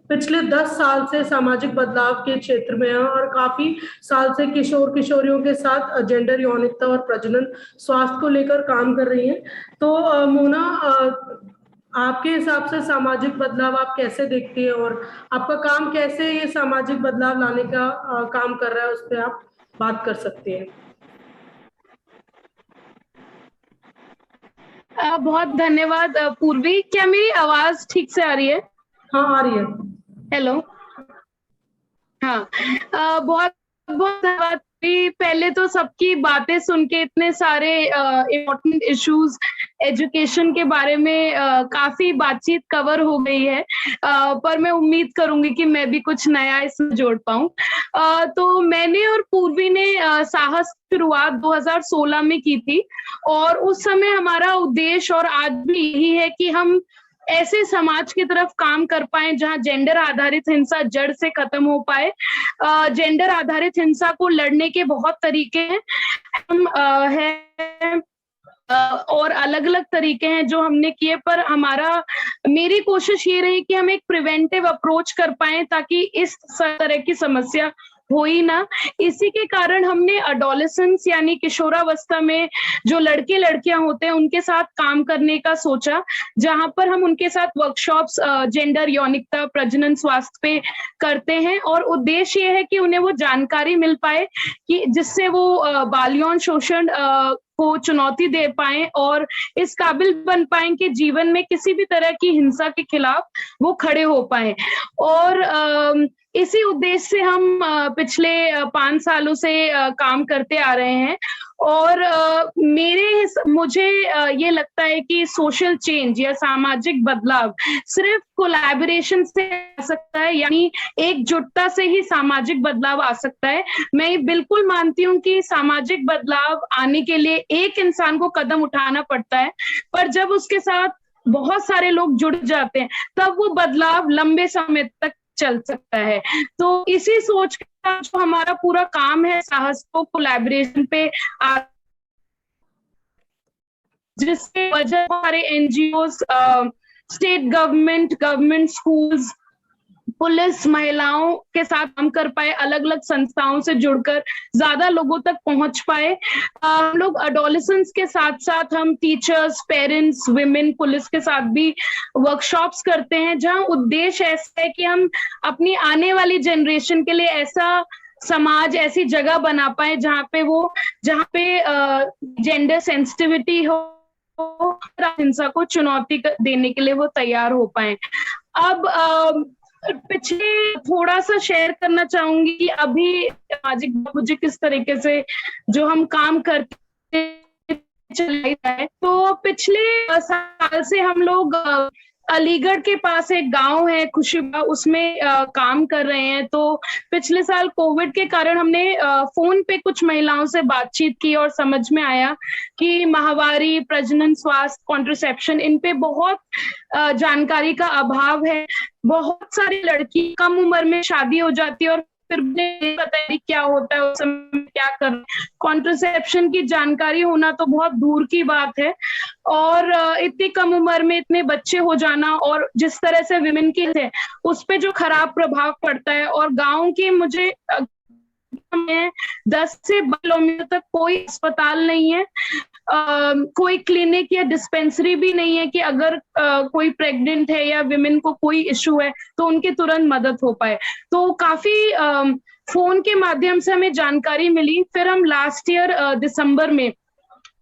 पिछले 10 साल से सामाजिक बदलाव के क्षेत्र में है और काफी साल से किशोर किशोरियों के साथ जेंडर यौनिकता और प्रजनन स्वास्थ्य को लेकर काम कर रही हैं। तो मोना, आपके हिसाब से सामाजिक बदलाव आप कैसे देखती हैं और आपका काम कैसे ये सामाजिक बदलाव लाने का काम कर रहा है, उस पर आप बात कर सकती हैं। बहुत धन्यवाद पूर्वी। क्या मेरी आवाज ठीक से आ रही है? हाँ, आ रही है। हेलो। हाँ, बहुत बहुत धन्यवाद। पहले तो सबकी बातें सुन के इतने सारे इम्पोर्टेंट इश्यूज एजुकेशन के बारे में काफी बातचीत कवर हो गई है, पर मैं उम्मीद करूंगी कि मैं भी कुछ नया इसमें जोड़ पाऊं। तो मैंने और पूर्वी ने साहस शुरुआत 2016 में की थी, और उस समय हमारा उद्देश्य और आज भी यही है कि हम ऐसे समाज की तरफ काम कर पाए जहां जेंडर आधारित हिंसा जड़ से खत्म हो पाए। जेंडर आधारित हिंसा को लड़ने के बहुत तरीके हैं, और अलग अलग तरीके हैं जो हमने किए, पर मेरी कोशिश ये रही कि हम एक प्रिवेंटिव अप्रोच कर पाए ताकि इस तरह की समस्या हो ही ना। इसी के कारण हमने अडोलेसेंस यानी किशोरावस्था में जो लड़के लड़कियां होते हैं उनके साथ काम करने का सोचा, जहां पर हम उनके साथ वर्कशॉप्स जेंडर, यौनिकता, प्रजनन स्वास्थ्य पे करते हैं, और उद्देश्य ये है कि उन्हें वो जानकारी मिल पाए कि जिससे वो बाल यौन शोषण को चुनौती दे पाए और इस काबिल बन पाए कि जीवन में किसी भी तरह की हिंसा के खिलाफ वो खड़े हो पाए। और इसी उद्देश्य से हम पिछले 5 सालों से काम करते आ रहे हैं, और मुझे ये लगता है कि सोशल चेंज या सामाजिक बदलाव सिर्फ कोलैबोरेशन से आ सकता है, यानी एकजुटता से ही सामाजिक बदलाव आ सकता है। मैं ये बिल्कुल मानती हूँ कि सामाजिक बदलाव आने के लिए एक इंसान को कदम उठाना पड़ता है, पर जब उसके साथ बहुत सारे लोग जुड़ जाते हैं तब वो बदलाव लंबे समय तक चल सकता है। तो इसी सोच का जो हमारा पूरा काम है, साहस को कोलैबोरेशन पे जिसके वजह हमारे NGOs, state government schools, police, महिलाओं के साथ काम कर पाए, अलग अलग संस्थाओं से जुड़कर ज्यादा लोगों तक पहुंच पाए। हम लोग एडोलेसेंस के साथ साथ हम टीचर्स, पेरेंट्स, विमेन, पुलिस के साथ भी वर्कशॉप्स करते हैं, जहां उद्देश्य ऐसा है कि हम अपनी आने वाली जनरेशन के लिए ऐसा समाज, ऐसी जगह बना पाए जहां पे जेंडर सेंसिटिविटी हो, हिंसा को चुनौती देने के लिए वो तैयार हो पाए। अब पिछले थोड़ा सा शेयर करना चाहूंगी कि अभी सामाजिक मुझे किस तरीके से जो हम काम करते चले जाए। तो पिछले साल से हम लोग अलीगढ़ के पास एक गांव है खुशीबा, उसमें काम कर रहे हैं। तो पिछले साल कोविड के कारण हमने फोन पे कुछ महिलाओं से बातचीत की और समझ में आया कि माहवारी, प्रजनन स्वास्थ्य, कॉन्ट्रासेप्शन, इन पे बहुत जानकारी का अभाव है। बहुत सारी लड़की कम उम्र में शादी हो जाती है और फिर नहीं पता है क्या होता है, उस समय क्या करना। कॉन्ट्रासेप्शन की जानकारी होना तो बहुत दूर की बात है, और इतनी कम उम्र में इतने बच्चे हो जाना और जिस तरह से विमेन की है उस पे जो खराब प्रभाव पड़ता है। और गांव की मुझे 10 से 12 किलोमीटर तक कोई अस्पताल नहीं है, कोई क्लिनिक या डिस्पेंसरी भी नहीं है कि अगर कोई प्रेग्नेंट है या विमेन को कोई इशू है तो उनकी तुरंत मदद हो पाए। तो काफी फोन के माध्यम से हमें जानकारी मिली। फिर हम लास्ट ईयर दिसंबर में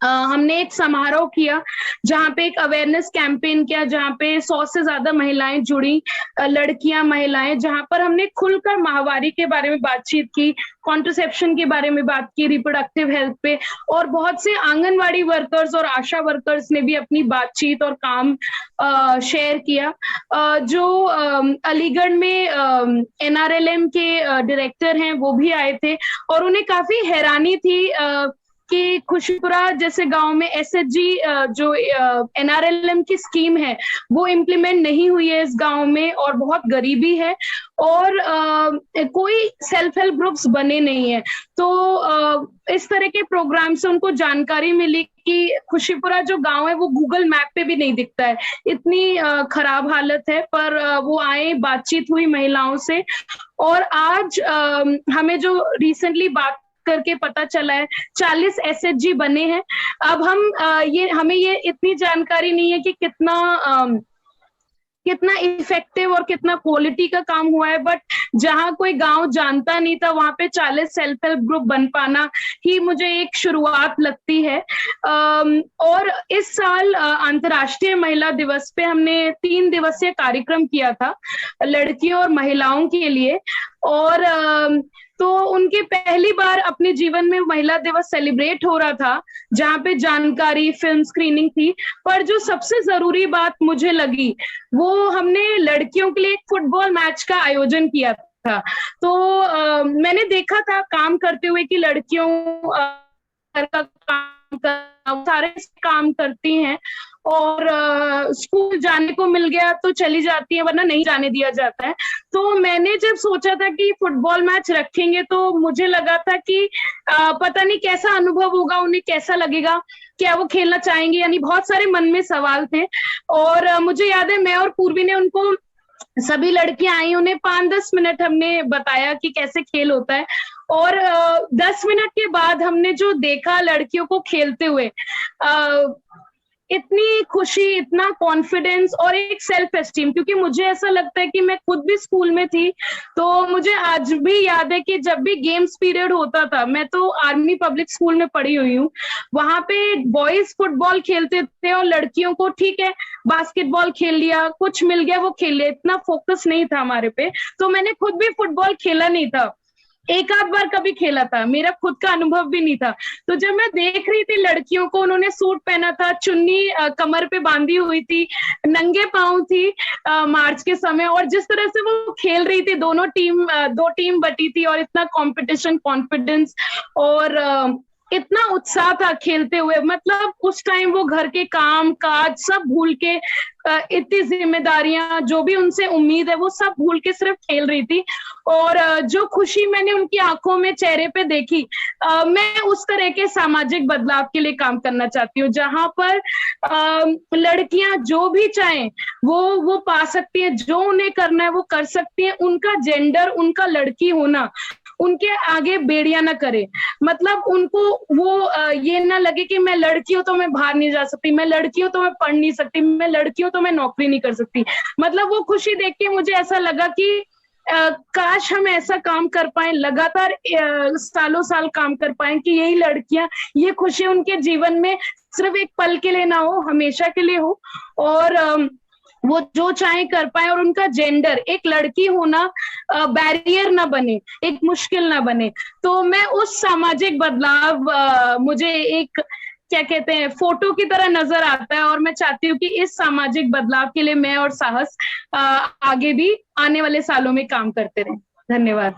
हमने एक समारोह किया जहाँ पे एक अवेयरनेस कैंपेन किया, जहाँ पे 100 से ज्यादा महिलाएं जुड़ी, लड़कियां, महिलाएं, जहाँ पर हमने खुलकर माहवारी के बारे में बातचीत की, कॉन्ट्रासेप्शन के बारे में बात की, रिप्रोडक्टिव हेल्थ पे, और बहुत से आंगनवाड़ी वर्कर्स और आशा वर्कर्स ने भी अपनी बातचीत और काम शेयर किया। जो अलीगढ़ में NRLM के डायरेक्टर हैं वो भी आए थे, और उन्हें काफी हैरानी थी कि खुशीपुरा जैसे गांव में SHG जो NRLM की स्कीम है वो इम्प्लीमेंट नहीं हुई है इस गांव में, और बहुत गरीबी है और कोई सेल्फ हेल्प ग्रुप्स बने नहीं है। तो इस तरह के प्रोग्राम से उनको जानकारी मिली कि खुशीपुरा जो गांव है वो गूगल मैप पे भी नहीं दिखता है, इतनी खराब हालत है। पर वो आए, बातचीत हुई महिलाओं से, और आज हमें जो रिसेंटली बात करके पता चला है 40 SHG बने हैं। अब हमें ये इतनी जानकारी नहीं है कि कितना इफेक्टिव और कितना क्वालिटी का काम हुआ है, बट जहां कोई गांव जानता नहीं था वहां पे 40 सेल्फ हेल्प ग्रुप बन पाना ही मुझे एक शुरुआत लगती है। और इस साल अंतर्राष्ट्रीय महिला दिवस पे हमने 3 दिवसीय कार्यक्रम किया था लड़कियों और महिलाओं के लिए, और तो उनकी पहली बार अपने जीवन में महिला दिवस सेलिब्रेट हो रहा था, जहाँ पे जानकारी, फिल्म स्क्रीनिंग थी। पर जो सबसे जरूरी बात मुझे लगी, वो हमने लड़कियों के लिए एक फुटबॉल मैच का आयोजन किया था। तो मैंने देखा था काम करते हुए कि लड़कियों घर का सारे काम करती हैं, और स्कूल जाने को मिल गया तो चली जाती है, वरना नहीं जाने दिया जाता है। तो मैंने जब सोचा था कि फुटबॉल मैच रखेंगे, तो मुझे लगा था कि पता नहीं कैसा अनुभव होगा, उन्हें कैसा लगेगा, क्या वो खेलना चाहेंगे, यानी बहुत सारे मन में सवाल थे। और मुझे याद है मैं और पूर्वी ने उनको, सभी लड़कियां आई, उन्हें 5-10 मिनट हमने बताया कि कैसे खेल होता है। और 10 मिनट के बाद हमने जो देखा लड़कियों को खेलते हुए, इतनी खुशी, इतना कॉन्फिडेंस और एक सेल्फ एस्टीम, क्योंकि मुझे ऐसा लगता है कि मैं खुद भी स्कूल में थी, तो मुझे आज भी याद है कि जब भी गेम्स पीरियड होता था, मैं तो आर्मी पब्लिक स्कूल में पढ़ी हुई हूँ, वहां पे बॉयज फुटबॉल खेलते थे और लड़कियों को ठीक है बास्केटबॉल खेल लिया, कुछ मिल गया वो खेल लिया, इतना फोकस नहीं था हमारे पे। तो मैंने खुद भी फुटबॉल खेला नहीं था, एक आध बार कभी खेला था, मेरा खुद का अनुभव भी नहीं था। तो जब मैं देख रही थी लड़कियों को, उन्होंने सूट पहना था, चुन्नी कमर पे बांधी हुई थी, नंगे पांव थी मार्च के समय, और जिस तरह से वो खेल रही थी, दो टीम बटी थी, और इतना कंपटीशन, कॉन्फिडेंस और इतना उत्साह था खेलते हुए। मतलब उस टाइम वो घर के काम काज सब भूल के, इतनी जिम्मेदारियां, जो भी उनसे उम्मीद है, वो सब भूल के सिर्फ खेल रही थी। और जो खुशी मैंने उनकी आंखों में, चेहरे पे देखी, मैं उस तरह के सामाजिक बदलाव के लिए काम करना चाहती हूँ, जहां पर लड़कियां जो भी चाहें वो पा सकती है, जो उन्हें करना है वो कर सकती है। उनका जेंडर, उनका लड़की होना उनके आगे बेड़िया ना करे। मतलब उनको वो ये ना लगे कि मैं लड़की हूं तो मैं बाहर नहीं जा सकती, मैं लड़की हूं तो मैं पढ़ नहीं सकती, मैं लड़की हूं तो मैं नौकरी नहीं कर सकती। मतलब वो खुशी देख के मुझे ऐसा लगा कि काश हम ऐसा काम कर पाए, लगातार सालों साल काम कर पाए, कि यही लड़कियां, ये खुशी उनके जीवन में सिर्फ एक पल के लिए ना हो, हमेशा के लिए हो, और वो जो चाहे कर पाए, और उनका जेंडर, एक लड़की होना बैरियर ना बने, एक मुश्किल ना बने। तो मैं उस सामाजिक बदलाव, मुझे एक क्या कहते हैं, फोटो की तरह नजर आता है, और मैं चाहती हूँ कि इस सामाजिक बदलाव के लिए मैं और साहस आगे भी आने वाले सालों में काम करते रहें। धन्यवाद।